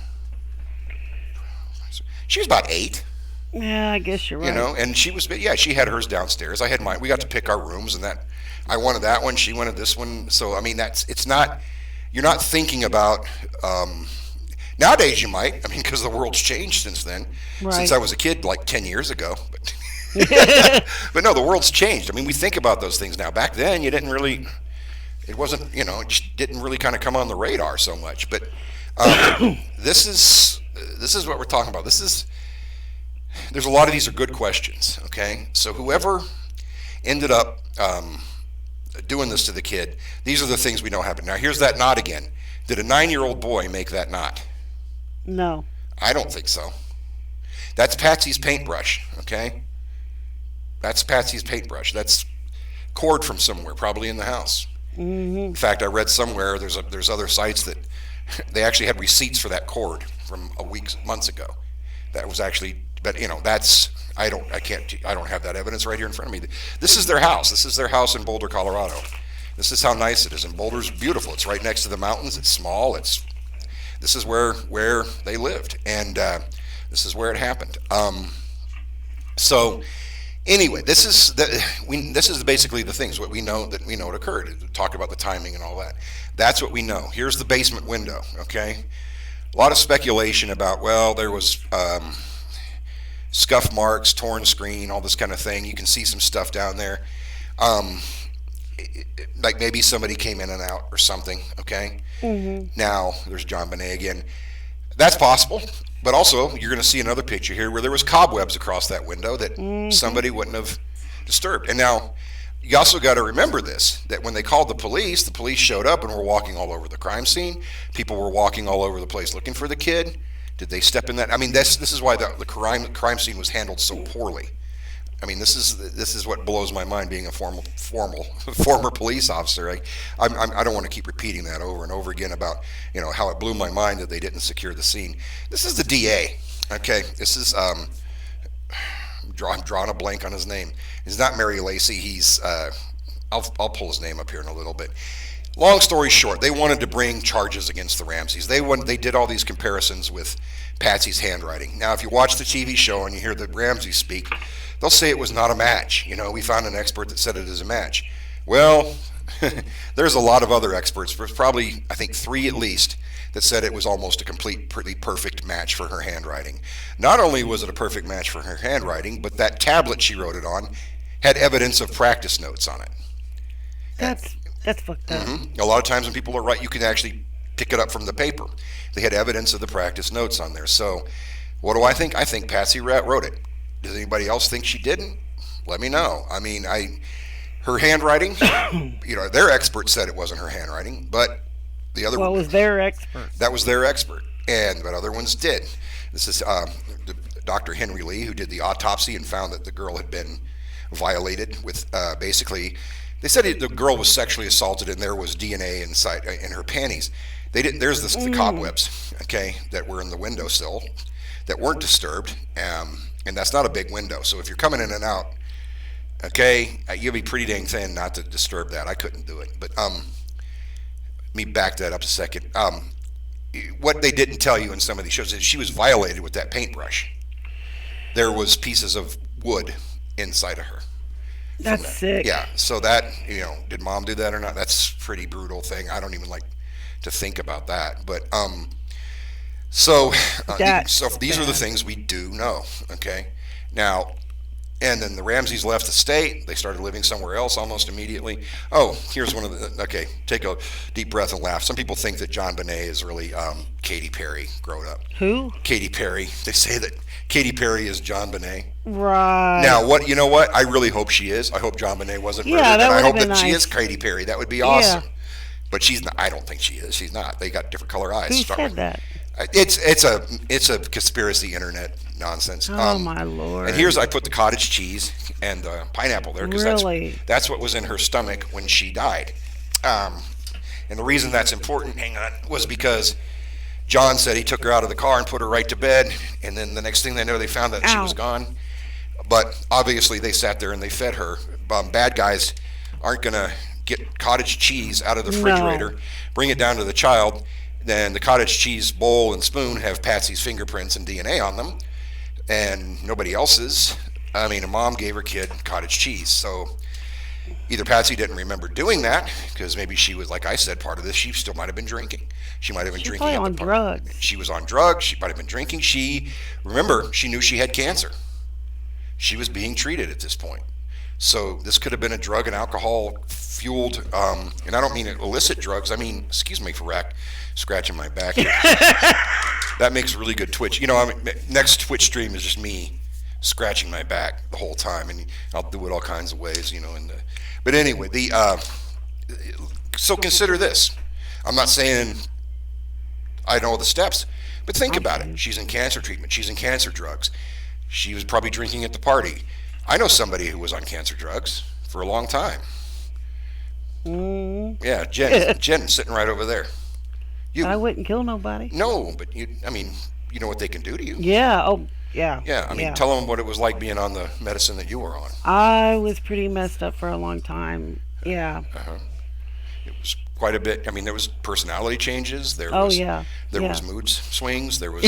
She was about 8. Yeah, I guess you're right. And she was, yeah, she had hers downstairs. I had mine. We got to pick our rooms, and that I wanted that one. She wanted this one. So I mean, it's not. You're not thinking about. Nowadays, you might. I mean, because the world's changed since then. Right. Since I was a kid, like 10 years ago. But no, the world's changed. I mean, we think about those things now. Back then, you didn't really. It wasn't. It just didn't really kind of come on the radar so much. But this is what we're talking about. There's a lot of these are good questions, okay? So whoever ended up doing this to the kid, these are the things we know happened. Now here's that knot again. Did a 9-year-old boy make that knot? No. I don't think so. That's Patsy's paintbrush, okay? That's Patsy's paintbrush. That's cord from somewhere, probably in the house. Mm-hmm. In fact, I read somewhere there's other sites that they actually had receipts for that cord from months ago. That was actually, but that's I don't have that evidence right here in front of me. This is their house. This is their house in Boulder, Colorado. This is how nice it is. And Boulder's beautiful. It's right next to the mountains. It's small. This is where they lived, and this is where it happened. So anyway, this is basically the things what we know it occurred. Talk about the timing and all that. That's what we know. Here's the basement window. Okay, a lot of speculation about there was scuff marks, torn screen, all this kind of thing. You can see some stuff down there. Like maybe somebody came in and out or something, okay? Mm-hmm. Now, there's JonBenét again. That's possible, but also you're going to see another picture here where there was cobwebs across that window that somebody wouldn't have disturbed. And now, you also got to remember this, that when they called the police showed up and were walking all over the crime scene. People were walking all over the place looking for the kid. Did they step in that? I mean, this is why the crime scene was handled so poorly. I mean, this is what blows my mind. Being a former police officer, I don't want to keep repeating that over and over again about how it blew my mind that they didn't secure the scene. This is the DA. Okay, this is I'm drawing a blank on his name. He's not Mary Lacey. He's I'll pull his name up here in a little bit. Long story short, they wanted to bring charges against the Ramseys. They did all these comparisons with Patsy's handwriting. Now, if you watch the TV show and you hear the Ramseys speak, they'll say it was not a match. We found an expert that said it is a match. Well, there's a lot of other experts. There's probably, I think, 3 at least that said it was almost a pretty perfect match for her handwriting. Not only was it a perfect match for her handwriting, but that tablet she wrote it on had evidence of practice notes on it. That's fucked up. Mm-hmm. A lot of times when people are right, you can actually pick it up from the paper. They had evidence of the practice notes on there. So what do I think? I think Patsy wrote it. Does anybody else think she didn't? Let me know. I mean, her handwriting, their expert said it wasn't her handwriting, but the other was their expert. That was their expert, but other ones did. This is Dr. Henry Lee, who did the autopsy and found that the girl had been violated with basically. They said the girl was sexually assaulted, and there was DNA inside in her panties. They didn't. There's the cobwebs, okay, that were in the windowsill that weren't disturbed, and that's not a big window. So if you're coming in and out, okay, you'll be pretty dang thin not to disturb that. I couldn't do it, but let me back that up a second. What they didn't tell you in some of these shows is she was violated with that paintbrush. There was pieces of wood inside of her. That's sick. Yeah, so that, did mom do that or not? That's a pretty brutal thing. I don't even like to think about that. But, so these are the things we do know, okay? Now, and then the Ramseys left the state. They started living somewhere else almost immediately. Oh, here's one of the, okay, take a deep breath and laugh. Some people think that JonBenét is really Katy Perry grown up. Who? Katy Perry. They say that Katy Perry is JonBenét. Right. Now, what? I really hope she is. I hope JonBenét wasn't murdered. Yeah, and I hope that nice. she is Katy Perry. That would be awesome. Yeah. But she's not. I don't think she is. She's not. They got different color eyes. Who said that? It's a conspiracy internet nonsense. Oh my Lord! And I put the cottage cheese and the pineapple there because that's what was in her stomach when she died. And the reason that's important, was because John said he took her out of the car and put her right to bed, and then the next thing they know, they found that she was Ow. gone. But obviously, they sat there and they fed her. Bad guys aren't going to get cottage cheese out of the No. refrigerator, bring it down to the child. Then the cottage cheese bowl and spoon have Patsy's fingerprints and DNA on them, and nobody else's. I mean, a mom gave her kid cottage cheese. So either Patsy didn't remember doing that, because maybe she was, like I said, part of this. She still might have been drinking. She might have been She's drinking probably at the on party. drugs. She was on drugs. She might have been drinking. Remember, she knew she had cancer. She was being treated at this point. So this could have been a drug and alcohol fueled, and I don't mean illicit drugs. I mean, excuse me for scratching my back. That makes really good Twitch. Next Twitch stream is just me scratching my back the whole time, and I'll do it all kinds of ways, but anyway, so consider this. I'm not saying I know the steps, but think about it. She's in cancer treatment. She's in cancer drugs. She was probably drinking at the party. I know somebody who was on cancer drugs for a long time. Mm. Yeah, Jen's sitting right over there. I wouldn't kill nobody. No, but you know what they can do to you. Yeah. Oh, yeah. Yeah, yeah. Tell them what it was like being on the medicine that you were on. I was pretty messed up for a long time. Yeah. Uh-huh. It was quite a bit. There was personality changes. There Oh, was, yeah. There Yeah. was mood swings. There was.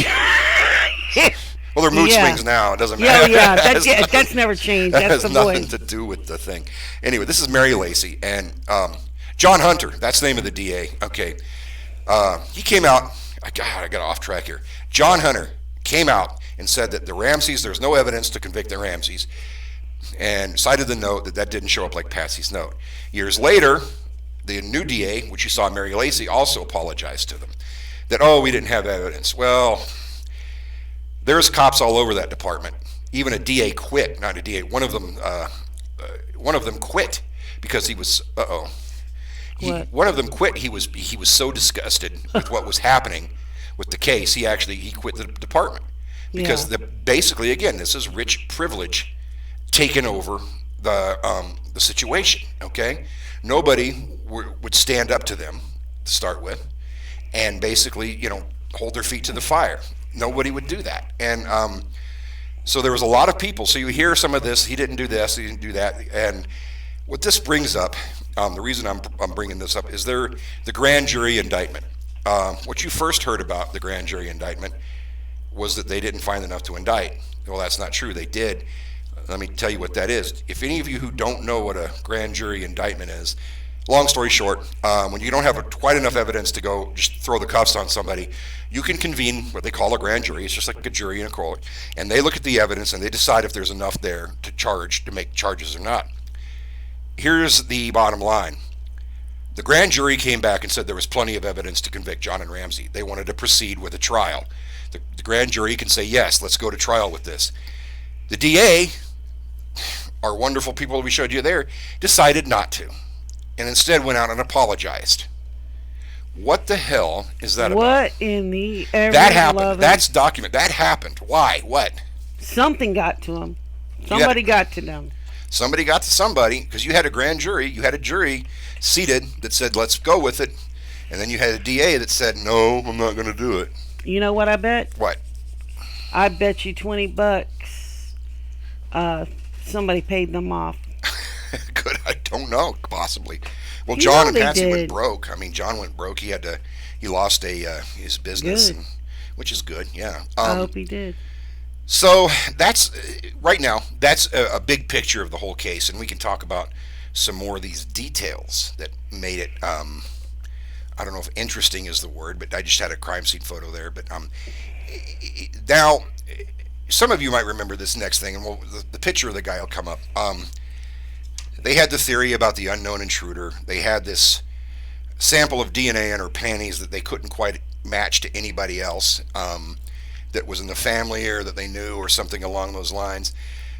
Well, there are mood Yeah. swings now. It doesn't Yeah, matter. yeah. That's never changed. That That's has the nothing boy. to do with the thing. Anyway, this is Mary Lacey and John Hunter. That's the name of the DA. Okay, he came out. I got off track here. John Hunter came out and said that the Ramseys, there's no evidence to convict the Ramseys, and cited the note that didn't show up like Patsy's note. Years later, the new DA, which you saw Mary Lacey, also apologized to them that, we didn't have evidence. Well, there's cops all over that department. Even a DA quit. Not a DA. One of them quit because he was. What? One of them quit. He was so disgusted with what was happening with the case. He quit the department because basically, again, this is rich privilege taking over the situation. Okay, nobody would stand up to them to start with, and basically, hold their feet to the fire. Nobody would do that. And so there was a lot of people. So you hear some of this, he didn't do this, he didn't do that. And what this brings up, the reason I'm bringing this up is the grand jury indictment. What you first heard about the grand jury indictment was that they didn't find enough to indict. Well, that's not true. They did. Let me tell you what that is. If any of you who don't know what a grand jury indictment is, long story short, when you don't have quite enough evidence to go just throw the cuffs on somebody, you can convene what they call a grand jury. It's just like a jury in a court, and they look at the evidence and they decide if there's enough there to make charges or not. Here's the bottom line. The grand jury came back and said there was plenty of evidence to convict John and Ramsey. They wanted to proceed with a trial. The grand jury can say, yes, let's go to trial with this. The DA, our wonderful people we showed you there, decided not to, and instead went out and apologized. What the hell is that about? What in the That happened. That's documented. That happened. Why? What? Something got to them. Somebody got to them. Somebody got to somebody, because you had a grand jury. You had a jury seated that said, let's go with it. And then you had a DA that said, no, I'm not going to do it. You know what I bet? What? I bet you $20. Somebody paid them off. Good. I don't know. Possibly. Well, John and Patsy went did. broke. John went broke. He lost his business, Good. which is good. Yeah. I hope he did. So that's right now. That's a big picture of the whole case, and we can talk about some more of these details that made it. I don't know if interesting is the word, but I just had a crime scene photo there. But now, some of you might remember this next thing, and the picture of the guy will come up. They had the theory about the unknown intruder. They had this sample of DNA in her panties that they couldn't quite match to anybody else that was in the family or that they knew or something along those lines.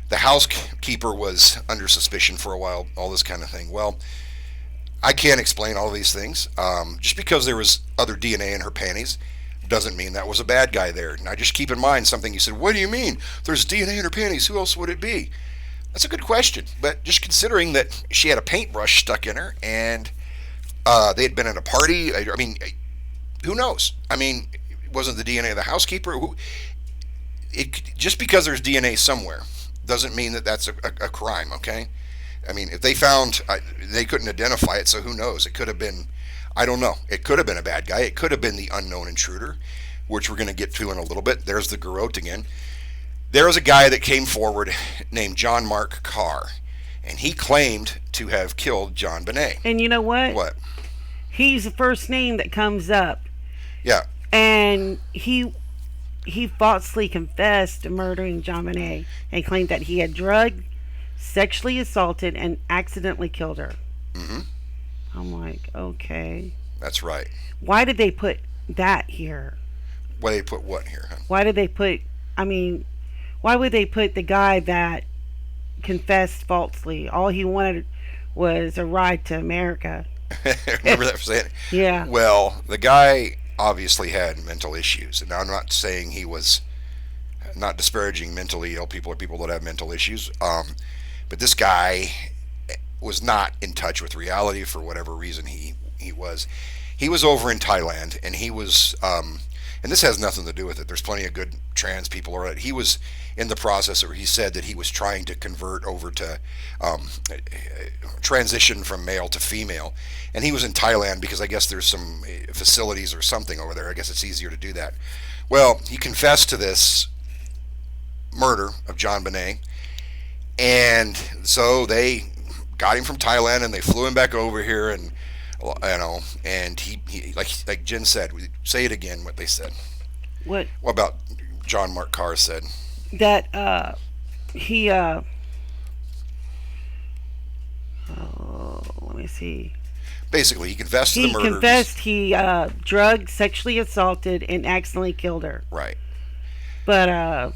The housekeeper was under suspicion for a while, all this kind of thing. Well, I can't explain all of these things. Just because there was other DNA in her panties doesn't mean that was a bad guy there. Now just keep in mind something you said, what do you mean? There's DNA in her panties. Who else would it be? That's a good question, but just considering that she had a paintbrush stuck in her and they had been at a party, who knows? wasn't the DNA of the housekeeper. Just because there's DNA somewhere doesn't mean that that's a crime. Okay, I mean, if they found they couldn't identify it, so who knows? It could have been, I don't know. It could have been a bad guy. It could have been the unknown intruder, which we're going to get to in a little bit. There's the garrote again. There was a guy that came forward named John Mark Carr, and he claimed to have killed JonBenét. And you know what? What? He's the first name that comes up. Yeah. And he falsely confessed to murdering JonBenét and claimed that he had drugged, sexually assaulted, and accidentally killed her. Mm-hmm. I'm like, okay. That's right. Why did they put that here? Why did they put what here? Huh? Why did they put, I mean, why would they put the guy that confessed falsely? All he wanted was a ride to America. Remember that saying? Yeah. Well, the guy obviously had mental issues. And now I'm not saying he was not disparaging mentally ill people or people that have mental issues. But this guy was not in touch with reality for whatever reason he was. He was over in Thailand, and he was, and this has nothing to do with it. There's plenty of good trans people. Or he was in the process, or he said that he was trying to convert over to transition from male to female, and he was in Thailand because I guess there's some facilities or something over there. I guess it's easier to do that. Well, he confessed to this murder of JonBenét, and so they got him from Thailand and they flew him back over here, and and he like Jen said, say it again what they said. What about John Mark Carr said? That he let me see. Basically, he confessed to the murder. He confessed he drugged, sexually assaulted, and accidentally killed her. Right. But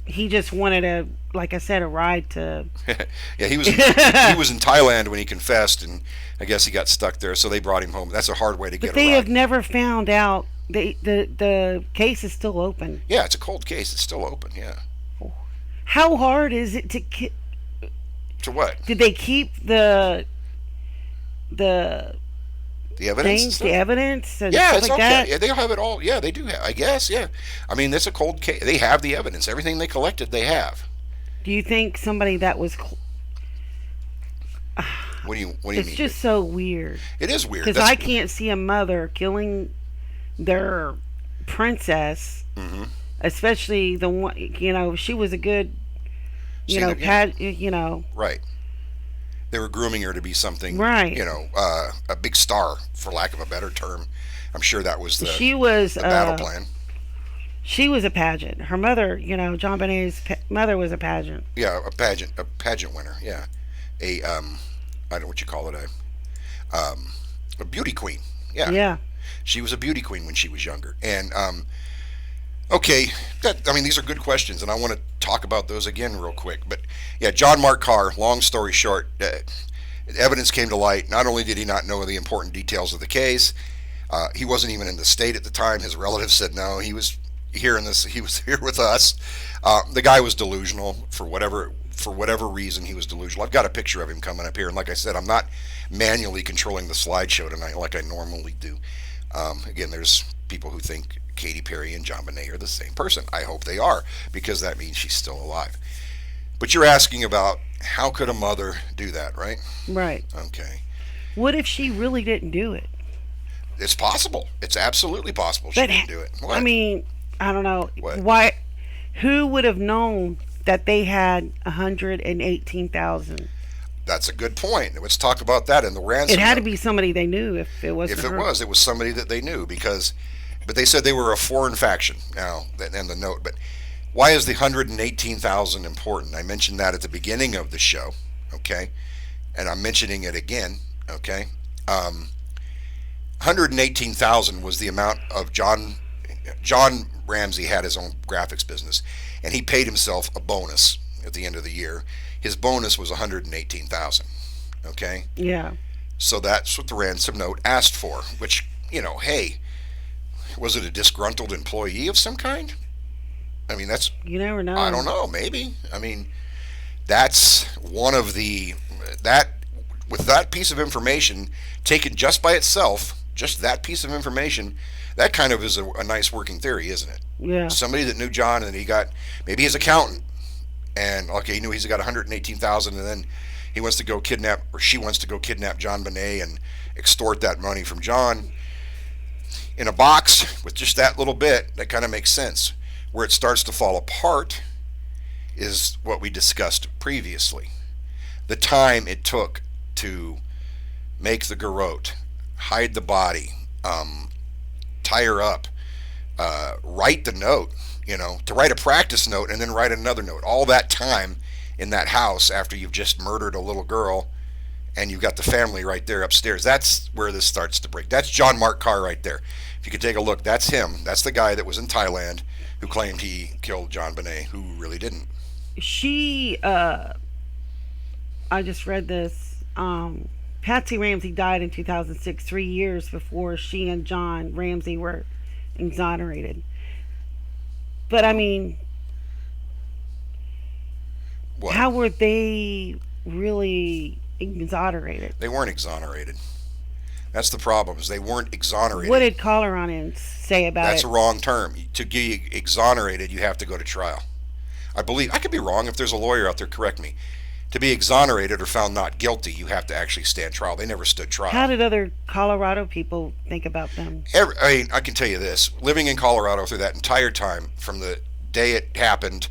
he just wanted like I said, a ride to. Yeah, he was in Thailand when he confessed, and I guess he got stuck there, so they brought him home. That's a hard way to get. But they have never found out. The case is still open. Yeah, it's a cold case. It's still open. Yeah. How hard is it to what? Did they keep the evidence? The evidence? And yeah, stuff it's like okay. that? Yeah, they have it all. Yeah, they do have. I guess. Yeah. I mean, it's a cold case. They have the evidence. Everything they collected, they have. Do you think somebody that was? What do you mean? It's just so weird. It is weird because I can't see a mother killing their princess, especially the one. She was a good. Right. They were grooming her to be something. Right. A big star, for lack of a better term. I'm sure that was the. She was the battle plan. She was a pageant. Her mother, JonBenét's mother was a pageant. Yeah, a pageant winner. Yeah, I don't know what you call it, a beauty queen. Yeah. Yeah. She was a beauty queen when she was younger, and okay, these are good questions, and I want to talk about those again real quick. But yeah, John Mark Carr. Long story short, evidence came to light. Not only did he not know the important details of the case, he wasn't even in the state at the time. His relatives said no, he was here he was here with us. The guy was delusional for whatever reason. He was delusional. I've got a picture of him coming up here, and like I said, I'm not manually controlling the slideshow tonight like I normally do. Again, there's people who think Katy Perry and JonBenét are the same person. I hope they are, because that means she's still alive. But you're asking about how could a mother do that, right? Right. Okay. What if she really didn't do it? It's possible. It's absolutely possible she didn't do it. What? I mean, I don't know. What? Why? Who would have known that they had 118,000? That's a good point. Let's talk about that in the ransom. It had to be somebody they knew. If it wasn't, it was somebody that they knew, but they said they were a foreign faction. Now, and the note. But why is the 118,000 important? I mentioned that at the beginning of the show. Okay, and I'm mentioning it again. Okay, 118,000 was the amount of John Ramsey had his own graphics business, and he paid himself a bonus at the end of the year. His bonus was 118,000. Okay. Yeah. So that's what the ransom note asked for. Which, hey, was it a disgruntled employee of some kind? I mean, that's. You never know. I don't know. Maybe. I mean, that's one of with that piece of information taken just by itself, just that piece of information, that kind of is a nice working theory, isn't it? Yeah. Somebody that knew John and he got maybe his accountant, and okay, he knew he's got 118,000, and then he wants to go kidnap, or she wants to go kidnap JonBenét and extort that money from John in a box with just that little bit. That kind of makes sense. Where it starts to fall apart is what we discussed previously. The time it took to make the garrote, hide the body, tie her up, write the note, to write a practice note and then write another note. All that time in that house after you've just murdered a little girl and you've got the family right there upstairs. That's where this starts to break. That's John Mark Carr right there. If you could take a look, that's him. That's the guy that was in Thailand who claimed he killed JonBenét, who really didn't. She, I just read this. Patsy Ramsey died in 2006, 3 years before she and John Ramsey were exonerated. But I mean, What? how were they really exonerated? They weren't exonerated. That's the problem, is they weren't exonerated. What did Colorado say about That's it? a wrong term. To be exonerated, you have to go to trial. I believe, I could be wrong. If there's a lawyer out there, correct me. To be exonerated or found not guilty, you have to actually stand trial. They never stood trial. How did other Colorado people think about them? I can tell you this: living in Colorado through that entire time, from the day it happened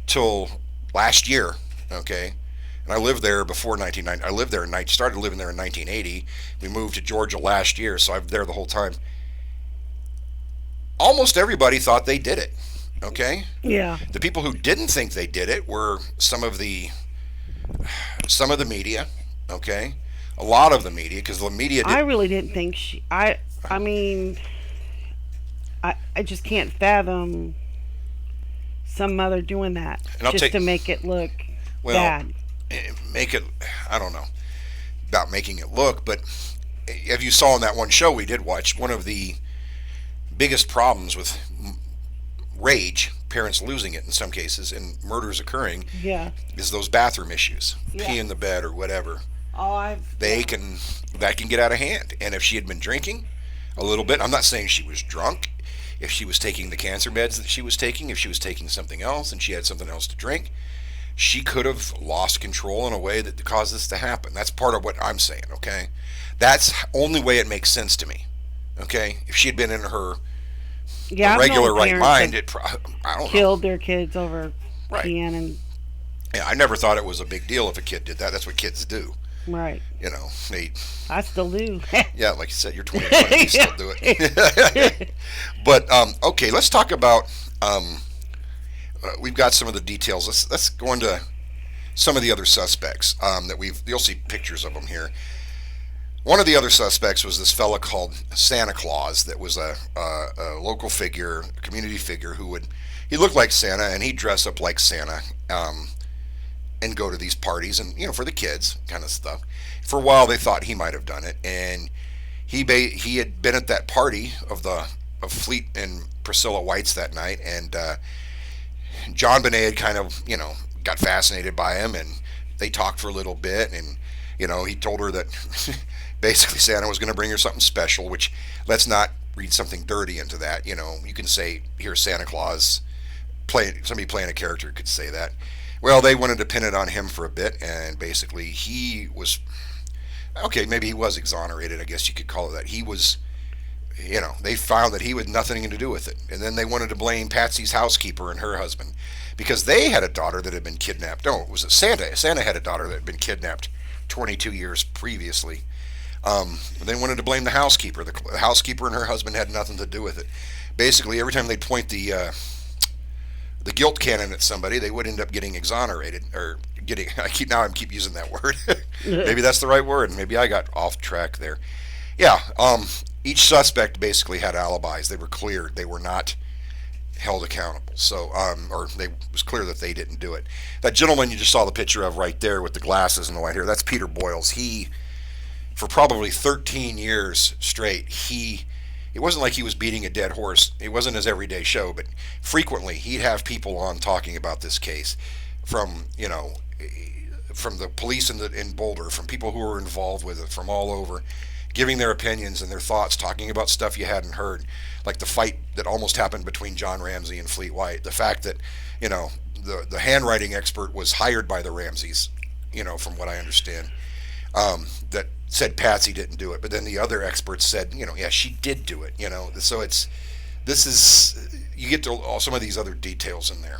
till last year, okay. And I lived there before 1990. I lived there and started living there in 1980. We moved to Georgia last year, so I've been there the whole time. Almost everybody thought they did it. Okay. Yeah. The people who didn't think they did it were some of the media. Okay. A lot of the media, because the media I did. really didn't think she. I mean, I just can't fathom some mother doing that And I'll just take to make it look well, bad. make it. I don't know about making it look, but if you saw in that one show we did watch, one of the biggest problems with rage, parents losing it in some cases, and murders occurring, Yeah. is those bathroom issues, Yeah. pee in the bed or whatever. Oh, I've. They can that can get out of hand. And if she had been drinking a little bit, I'm not saying she was drunk. If she was taking the cancer meds that she was taking, if she was taking something else and she had something else to drink, she could have lost control in a way that caused this to happen. That's part of what I'm saying, okay? That's the only way it makes sense to me, okay? If she had been in her Yeah, I've regular known right parents mind, that I don't know. killed their kids over Right. peeing and Yeah, I never thought it was a big deal if a kid did that. That's what kids do. right. They, I still do. yeah, like you said, you're 21 and you still do it. But okay, let's talk about. We've got some of the details. Let's go into some of the other suspects that you'll see pictures of them here. One of the other suspects was this fella called Santa Claus, that was a local figure, a community figure he looked like Santa and he'd dress up like Santa and go to these parties and for the kids kind of stuff. For a while they thought he might have done it, and he had been at that party of Fleet and Priscilla White's that night, and JonBenét had kind of got fascinated by him, and they talked for a little bit, and he told her that basically Santa was going to bring her something special, which, let's not read something dirty into that. You can say, here's Santa Claus. Somebody playing a character could say that. Well, they wanted to pin it on him for a bit, and basically he was, okay, maybe he was exonerated, I guess you could call it that. He was, they found that he had nothing to do with it. And then they wanted to blame Patsy's housekeeper and her husband, because they had a daughter that had been kidnapped. No, it was Santa. Santa had a daughter that had been kidnapped 22 years previously. They wanted to blame the housekeeper. The housekeeper and her husband had nothing to do with it. Basically, every time they'd point the guilt cannon at somebody, they would end up getting exonerated, or getting. I keep using that word. Maybe that's the right word. Maybe I got off track there. Yeah. Each suspect basically had alibis. They were cleared. They were not held accountable. So, it was clear that they didn't do it. That gentleman you just saw the picture of right there with the glasses and the white hair, that's Peter Boyles. For probably 13 years straight, it wasn't like he was beating a dead horse. It wasn't his everyday show, but frequently he'd have people on talking about this case from the police in Boulder, from people who were involved with it from all over. giving their opinions and their thoughts, talking about stuff you hadn't heard, like the fight that almost happened between John Ramsey and Fleet White. The fact that, you know, the handwriting expert was hired by the Ramseys, from what I understand, that said Patsy didn't do it, but then the other experts said, yeah, she did do it. So this is you get to all some of these other details in there.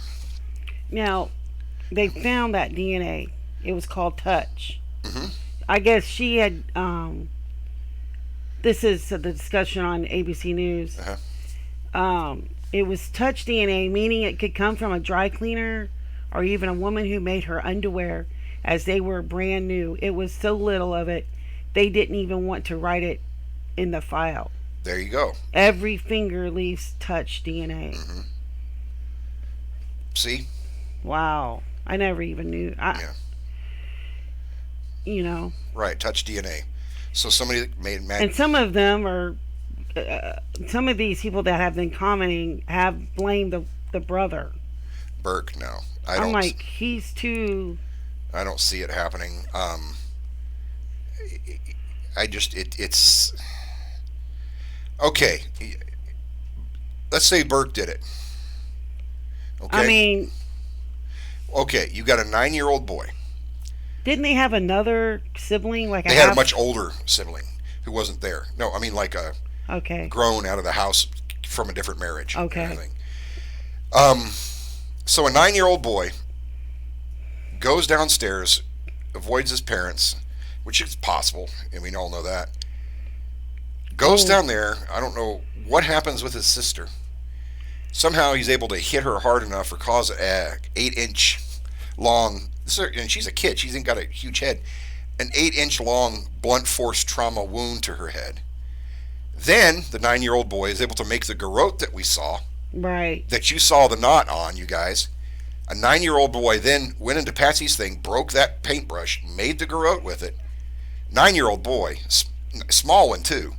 Now, they found that DNA. It was called touch. Hmm. I guess she had. This is the discussion on ABC News. Uh-huh. It was touch DNA, meaning it could come from a dry cleaner or even a woman who made her underwear as they were brand new. It was so little of it, they didn't even want to write it in the file. There you go. Every finger leaves touch DNA. Hmm. See? Wow. I never even knew. Yeah. You know. Right. Touch DNA. So somebody that made And some of them are, some of these people that have been commenting have blamed the brother. Burke. No, I'm like, he's too. I don't see it happening. I just it's okay. Let's say Burke did it. Okay. I mean, Okay, you got a 9-year-old boy. didn't they have another sibling? Like They had a much older sibling who wasn't there. No, I mean like a Okay. grown out of the house from a different marriage. Okay. Kind of thing. Um, so a 9-year-old boy goes downstairs, avoids his parents, which is possible, and we all know that. Goes Oh. down there. I don't know what happens with his sister. Somehow he's able to hit her hard enough or cause a 8-inch long. And she's a kid. She ain't got a huge head. An 8-inch long blunt force trauma wound to her head. Then the 9-year-old boy is able to make the garrote that we saw, Right. that you saw the knot on, you guys. A 9-year-old boy then went into Patsy's thing, broke that paintbrush, made the garrote with it. 9-year-old boy, small one too,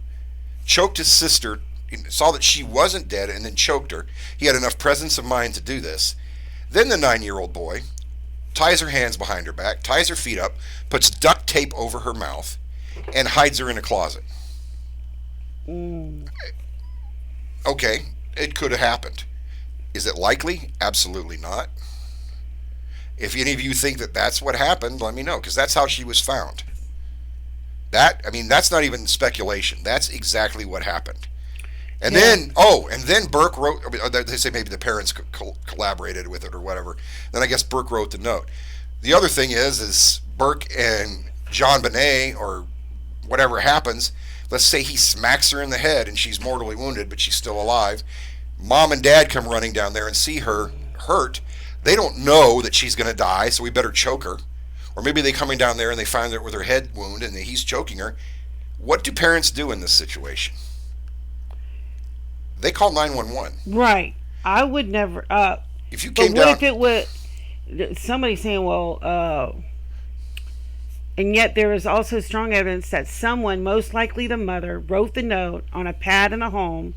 choked his sister, saw that she wasn't dead, and then choked her. He had enough presence of mind to do this. Then the 9-year-old boy ties her hands behind her back, ties her feet up, puts duct tape over her mouth, and hides her in a closet. Mm. Okay, it could have happened. Is it likely? Absolutely not. If any of you think that that's what happened, let me know, because that's how she was found. That's not even speculation. That's exactly what happened. And Yeah. then Burke wrote. They say maybe the parents collaborated with it or whatever. Then I guess Burke wrote the note. The other thing is Burke and JonBenét or whatever happens. Let's say he smacks her in the head and she's mortally wounded, but she's still alive. Mom and dad come running down there and see her hurt. They don't know that she's going to die, so we better choke her. Or maybe they coming down there and they find her with her head wound and he's choking her. What do parents do in this situation? They call 911. Right. I would never. If you But came what down, if it would? Somebody saying, well, and yet there is also strong evidence that someone, most likely the mother, wrote the note on a pad in the home,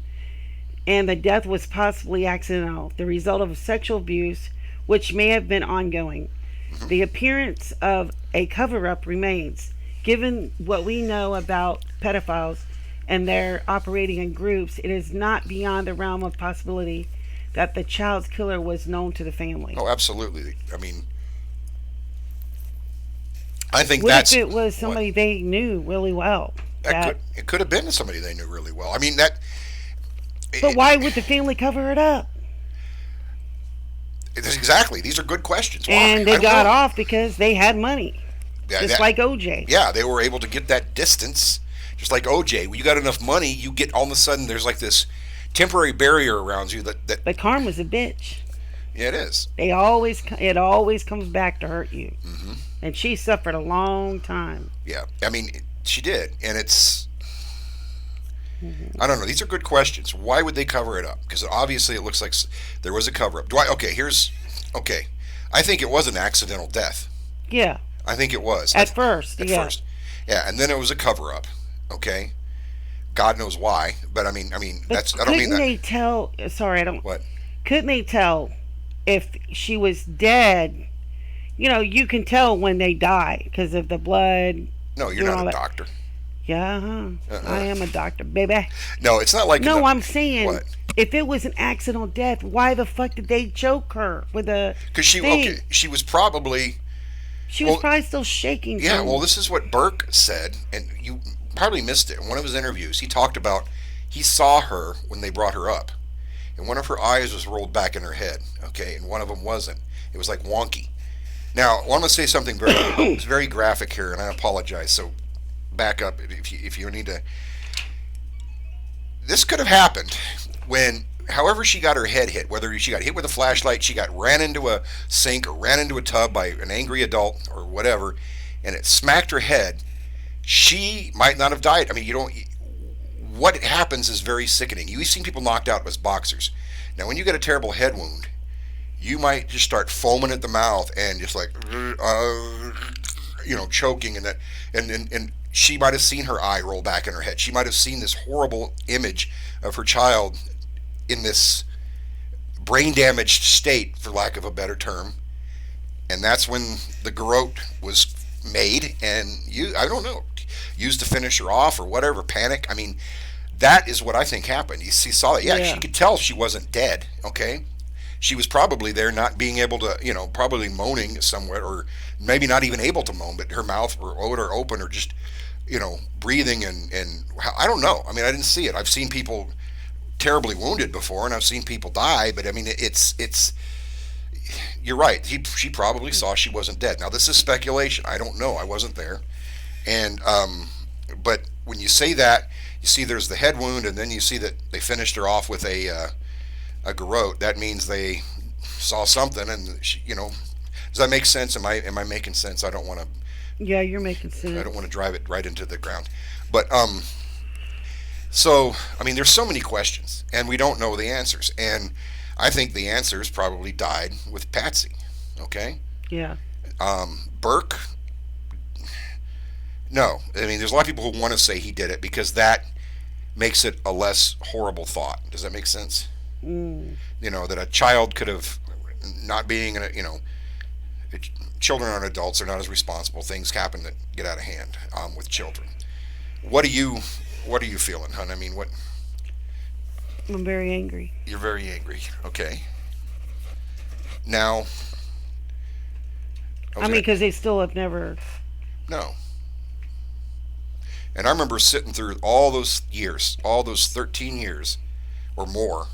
and the death was possibly accidental, the result of sexual abuse, which may have been ongoing. The appearance of a cover-up remains. Given what we know about pedophiles and their operating in groups, it is not beyond the realm of possibility that the child's killer was known to the family. oh, absolutely. I think What that's if it was what- somebody they knew really well? it could have been somebody they knew really well. I mean that. But why would the family cover it up? Exactly. These are good questions. Why? And I they don't got know. off because they had money, Yeah, just like OJ. yeah, they were able to get that distance, just like OJ. When you got enough money, you get all of a sudden there's like this temporary barrier around you that But karma's a bitch. yeah, it is. It always comes back to hurt you. Hmm. And she suffered a long time. Yeah, she did, and it's. I don't know. These are good questions. Why would they cover it up? Because obviously it looks like there was a cover up. Okay. I think it was an accidental death. Yeah, I think it was at first. At Yeah. first, yeah, and then it was a cover up. Okay, God knows why, but I mean But that's. I don't mean couldn't that. they tell? Sorry, I don't. What? Couldn't they tell if she was dead? You know, you can tell when they die because of the blood. No, you're doing not all a that. doctor. Yeah, I Uh-uh. am a doctor, baby. No, it's not like No, I'm saying what? if it was an accidental death, why the fuck did they choke her with a Because thing? she was probably She was well, probably still shaking yeah. Well, from. this is what Burke said, and you probably missed it. In one of his interviews, he talked about he saw her when they brought her up, and one of her eyes was rolled back in her head. Okay, and one of them wasn't. It was like wonky. Now, I want to say something it's very graphic here, and I apologize. So back up if you need to. This could have happened when, however, she got her head hit. Whether she got hit with a flashlight, she got ran into a sink or ran into a tub by an angry adult or whatever, and it smacked her head. She might not have died. I mean, you don't. What happens is very sickening. You've seen people knocked out as boxers. Now, when you get a terrible head wound, you might just start foaming at the mouth and just like, choking, and that, and she might have seen her eye roll back in her head. She might have seen this horrible image of her child in this brain damaged state, for lack of a better term, and that's when the garrote was made, and I don't know, used to finish her off or whatever. Panic. I mean, that is what I think happened. You see, saw that. Yeah, she Yeah, could tell she wasn't dead. Okay, she was probably there, not being able to, probably moaning somewhere, or maybe not even able to moan, but her mouth or open, or just, breathing, and I don't know. I mean, I didn't see it. I've seen people terribly wounded before, and I've seen people die, but I mean, it's. You're right. She probably saw she wasn't dead. Now, this is speculation. I don't know. I wasn't there, and but when you say that, you see there's the head wound, and then you see that they finished her off with a garrote. That means they saw something, and does that make sense? Am I making sense? yeah, you're making I don't want sense. to drive it right into the ground, but so I mean, there's so many questions, and we don't know the answers, and I think the answers probably died with Patsy. Okay, Yeah, Burke. No, I mean, there's a lot of people who want to say he did it because that makes it a less horrible thought. Does that make sense? mm, That a child could have, not being, children aren't adults. They're not as responsible. Things happen that get out of hand with children. What are you, what are you feeling, hon? I mean, what? I'm very angry. You're very angry. Okay. Now, I I was mean, gonna. because they still have never. No. And I remember sitting through all those 13 years or more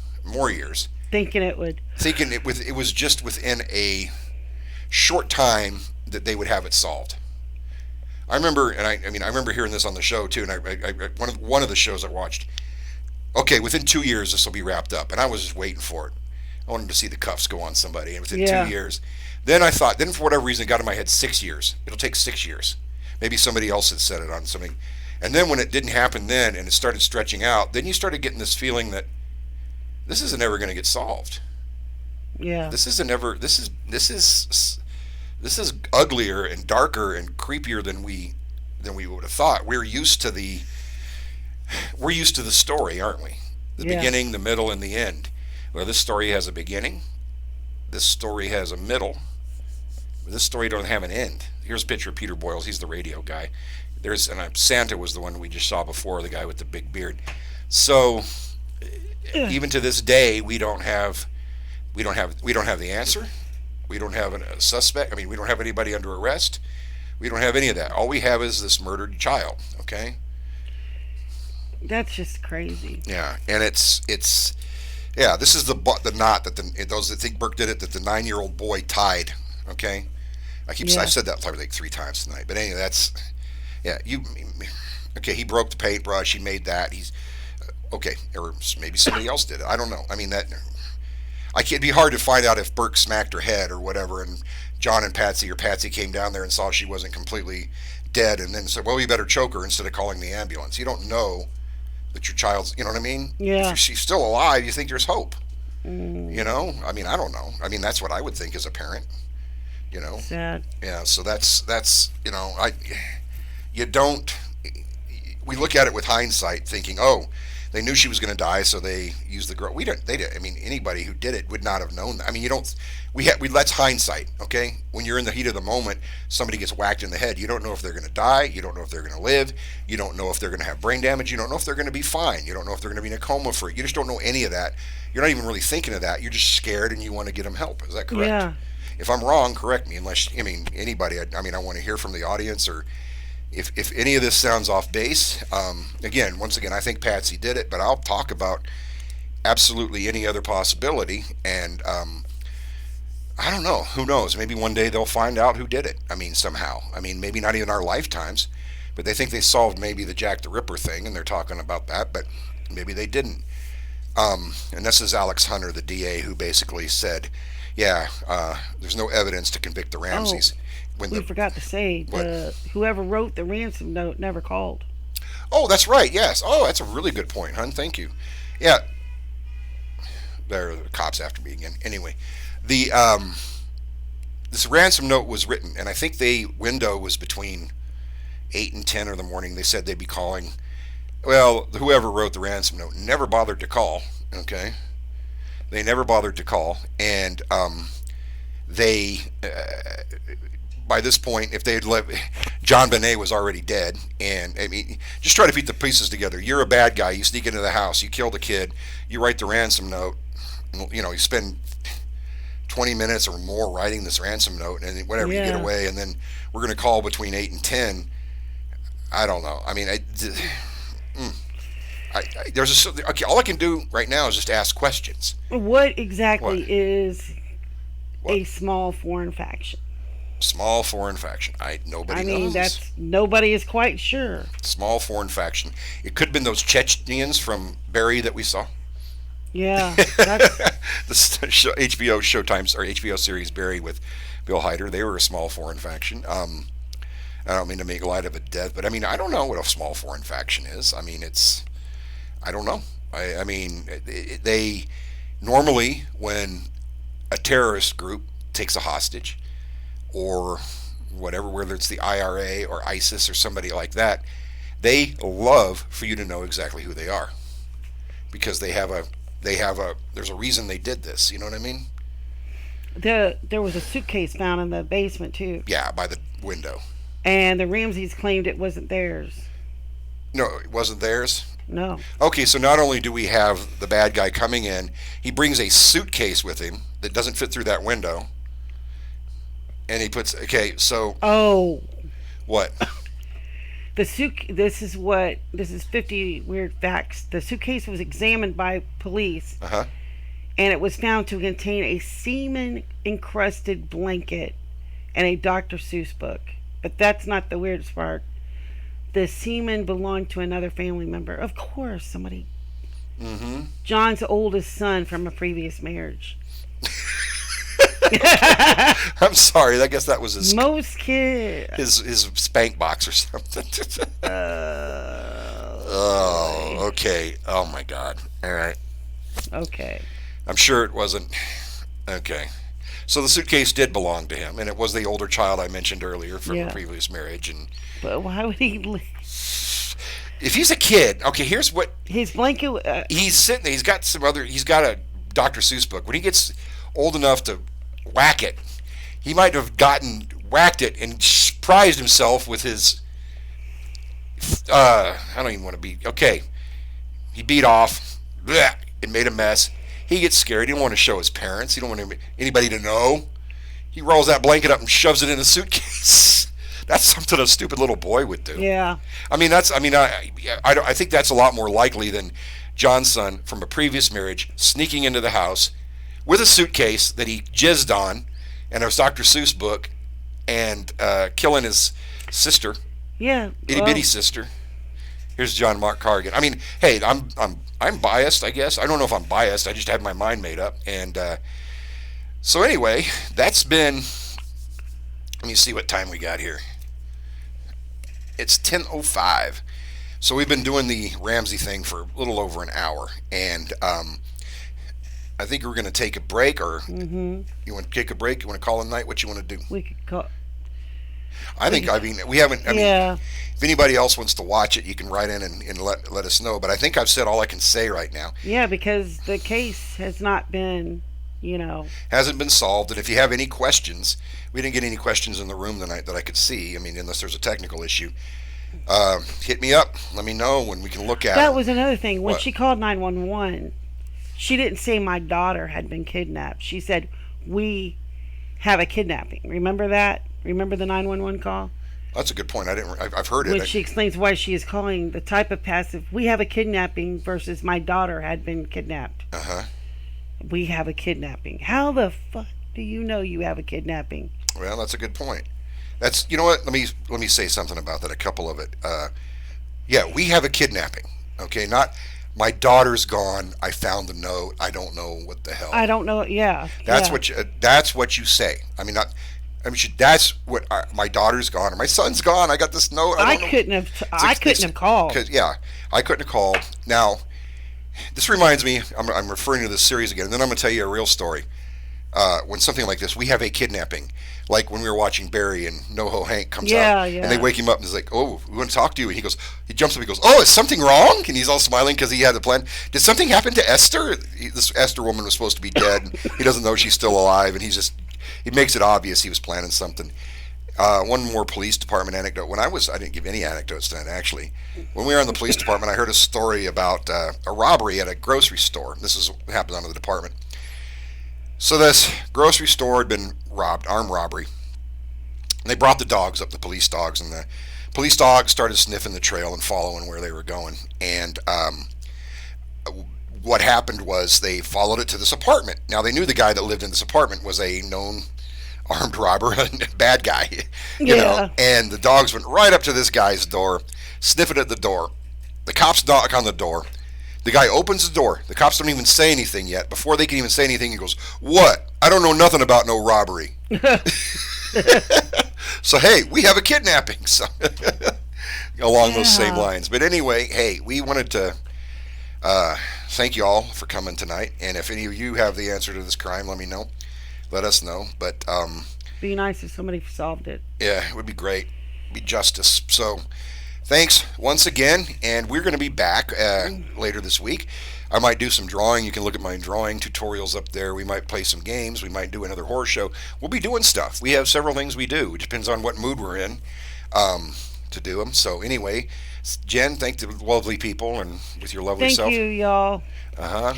years, Thinking it would. thinking it was just within a short time that they would have it solved. I remember, and I mean, I remember hearing this on the show too, and one of the shows I watched. Okay, within 2 years this will be wrapped up, and I was just waiting for it. I wanted to see the cuffs go on somebody, and within two Yeah. years, then I thought, then for whatever reason, it got in my head 6 years. It'll take 6 years. Maybe somebody else had said it on something, and then when it didn't happen, then and it started stretching out, then you started getting this feeling that this isn't ever going to get solved. Yeah. This isn't ever. This is uglier and darker and creepier than we would have thought. We're used to the story, aren't we? The Yeah. beginning, the middle, and the end. Well, this story has a beginning. This story has a middle. This story don't have an end. Here's a picture of Peter Boyles. He's the radio guy. Santa was the one we just saw before, the guy with the big beard. So Ugh. even to this day, we don't have the answer. We don't have a suspect. I mean, we don't have anybody under arrest. We don't have any of that. All we have is this murdered child. Okay. That's just crazy. Yeah, and it's yeah. This is the knot that those that think Burke did it, that the 9-year-old boy tied. Okay. I've Yeah. said that probably like 3 times tonight. But anyway, that's yeah. Okay. He broke the paintbrush. He made that. He's okay, or maybe somebody else did it. I don't know. I mean that. It'd be hard to find out if Burke smacked her head or whatever, and John and Patsy, or Patsy, came down there and saw she wasn't completely dead, and then said, "Well, we better choke her," instead of calling the ambulance. You don't know that your child's. You know what I mean? Yeah. If she's still alive, you think there's hope. Mm, I mean, I don't know. I mean, that's what I would think as a parent. You know. sad. Yeah. So that's I. You don't. We look at it with hindsight, thinking, "Oh, They knew she was going to die, so they used the girl. We don't. They did. I mean, anybody who did it would not have known that. I mean, you don't. We that's hindsight. Okay, when you're in the heat of the moment, somebody gets whacked in the head. You don't know if they're going to die. You don't know if they're going to live. You don't know if they're going to have brain damage. You don't know if they're going to be fine. You don't know if they're going to be in a coma for it. You just don't know any of that. You're not even really thinking of that. You're just scared and you want to get them help. Is that correct? Yeah. If I'm wrong, correct me. Unless I mean anybody. I mean I want to hear from the audience, or if any of this sounds off base. Again, once again, I think Patsy did it, but I'll talk about absolutely any other possibility. And I don't know. Who knows? Maybe one day they'll find out who did it. I mean, somehow. I mean, maybe not even our lifetimes, but they think they solved maybe the Jack the Ripper thing, and they're talking about that, but maybe they didn't. And this is Alex Hunter, the DA, who basically said, yeah, there's no evidence to convict the Ramseys. We forgot to say whoever wrote the ransom note never called. Oh, that's right. Yes. Oh, that's a really good point, hun. Thank you. Yeah. There are the cops after me again. Anyway, the this ransom note was written, and I think the window was between 8 and 10 in the morning. They said they'd be calling. Well, whoever wrote the ransom note never bothered to call. Okay, they never bothered to call, and they by this point, if they had let JonBenét was already dead, and I mean, just try to put the pieces together. You're a bad guy. You sneak into the house. You kill the kid. You write the ransom note. You know, you spend 20 minutes or more writing this ransom note, and whatever you get away, and then we're going to call between 8 and 10. I don't know. I mean, okay. All I can do right now is just ask questions. What exactly What? is What? a small foreign faction? Small foreign faction. Nobody I mean, knows. that's nobody is quite sure. Small foreign faction. It could have been those Chechens from Barry that we saw. Yeah, that's The HBO Showtimes or HBO series Barry with Bill Hader. They were a small foreign faction. I don't mean to make light of a death, but I mean I don't know what a small foreign faction is. I mean I don't know. I mean they normally when a terrorist group takes a hostage or whatever, whether it's the IRA or ISIS or somebody like that, they love for you to know exactly who they are because there's a reason they did this. You know what I mean? there was a suitcase found in the basement too, Yeah, by the window. and the Ramseys claimed it wasn't theirs. No, it wasn't theirs. No. Okay, so not only do we have the bad guy coming in, he brings a suitcase with him that doesn't fit through that window. And he puts, okay, so Oh, what? this is 50 weird facts. The suitcase was examined by police, Uh-huh. and it was found to contain a semen encrusted blanket and a Dr. Seuss book. But that's not the weirdest part. The semen belonged to another family member. Of course, somebody. Mm-hmm. John's oldest son from a previous marriage. I'm sorry, I guess that was his Most kids. his spank box or something. Oh, okay. Oh my God. All right. Okay. I'm sure it wasn't. Okay. So the suitcase did belong to him, and it was the older child I mentioned earlier from a previous marriage. And But why would he? if he's a kid, okay, here's what His blanket. he's sitting there. He's got a Dr. Seuss book. When he gets old enough to whack it, he might have whacked it and surprised himself with his. I don't even want to be. Okay, he beat off. Blech, it made a mess. He gets scared. He don't want to show his parents. He don't want anybody to know. He rolls that blanket up and shoves it in a suitcase. That's something a stupid little boy would do. Yeah. I mean, I think that's a lot more likely than John's son from a previous marriage sneaking into the house with a suitcase that he jizzed on and a Dr. Seuss book and killing his sister, Yeah. itty bitty sister. Here's John Mark Cargan. I mean, hey, I'm biased, I guess. I don't know if I'm biased. I just have my mind made up. And so anyway, that's been. Let me see what time we got here. It's 10:05. So we've been doing the Ramsey thing for a little over an hour, and I think we're going to take a break. Or you want to take a break? You want to call it a night? What you want to do? We could call. I think, I mean, we haven't, I mean, Yeah, if anybody else wants to watch it, you can write in and let us know. But I think I've said all I can say right now. yeah, because the case has not been, you know, Hasn't been solved. And if you have any questions, we didn't get any questions in the room tonight that I could see. I mean, unless there's a technical issue, hit me up. Let me know when we can look at that them. was another thing. When What? she called 911, she didn't say my daughter had been kidnapped. She said, we have a kidnapping. Remember that? Remember the 911 call? That's a good point. I didn't. I've heard it. When she explains why she is calling the type of passive, we have a kidnapping versus my daughter had been kidnapped. Uh huh. We have a kidnapping. How the fuck do you know you have a kidnapping? Well, that's a good point. That's, you know what? Let me say something about that. A couple of it. Yeah, we have a kidnapping. Okay, not my daughter's gone. I found the note. I don't know what the hell. I don't know. Yeah. That's Yeah. what you say. I mean, not. I mean, that's what my daughter's gone or my son's gone. I got this note. I I don't know. couldn't have. I couldn't have called. Yeah, I couldn't have called. Now, this reminds me. I'm referring to this series again, and then I'm going to tell you a real story. When something like this, we have a kidnapping. Like when we were watching Barry and NoHo Hank comes Yeah, out, yeah. and they wake him up and he's like, "Oh, we want to talk to you." And he jumps up, he goes, "Oh, is something wrong?" And he's all smiling because he had the plan. Did something happen to Esther? This Esther woman was supposed to be dead. And he doesn't know she's still alive, and he makes it obvious he was planning something. One more police department anecdote. I didn't give any anecdotes then, actually. When we were in the police department, I heard a story about a robbery at a grocery store. This is what happened under the department. So this grocery store had been robbed, armed robbery. And they brought the dogs up, the police dogs, and the police dogs started sniffing the trail and following where they were going. And what happened was they followed it to this apartment. Now they knew the guy that lived in this apartment was a known armed robber, a bad guy, you Yeah. know. And the dogs went right up to this guy's door, sniffing at the door. The cops knock on the door. The guy opens the door. The cops don't even say anything yet. Before they can even say anything, he goes, "What? I don't know nothing about no robbery." So hey, we have a kidnapping. So along those same Yeah. lines. But anyway, hey, we wanted to thank you all for coming tonight. And if any of you have the answer to this crime, let me know. Let us know. But Be nice if somebody solved it. yeah, it would be great. Be justice. So thanks once again, and we're going to be back later this week. I might do some drawing. You can look at my drawing tutorials up there. We might play some games. We might do another horror show. We'll be doing stuff. We have several things we do. It depends on what mood we're in to do them. So anyway, Jen, thank the lovely people and with your lovely Thank self. you, y'all. Uh huh.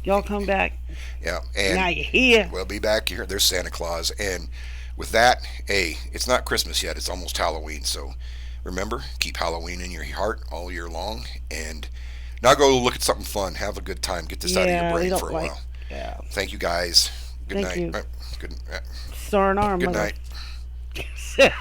Y'all come back. Yeah, Now and you're here. we'll be back here. There's Santa Claus, and with that, hey, it's not Christmas yet. It's almost Halloween. So remember, keep Halloween in your heart all year long, and now go look at something fun. Have a good time. Get this out of your Yeah, we brain don't for a like. while. Yeah. Thank you guys. Good Thank night. you. Good, Star and arm. good night. Mother.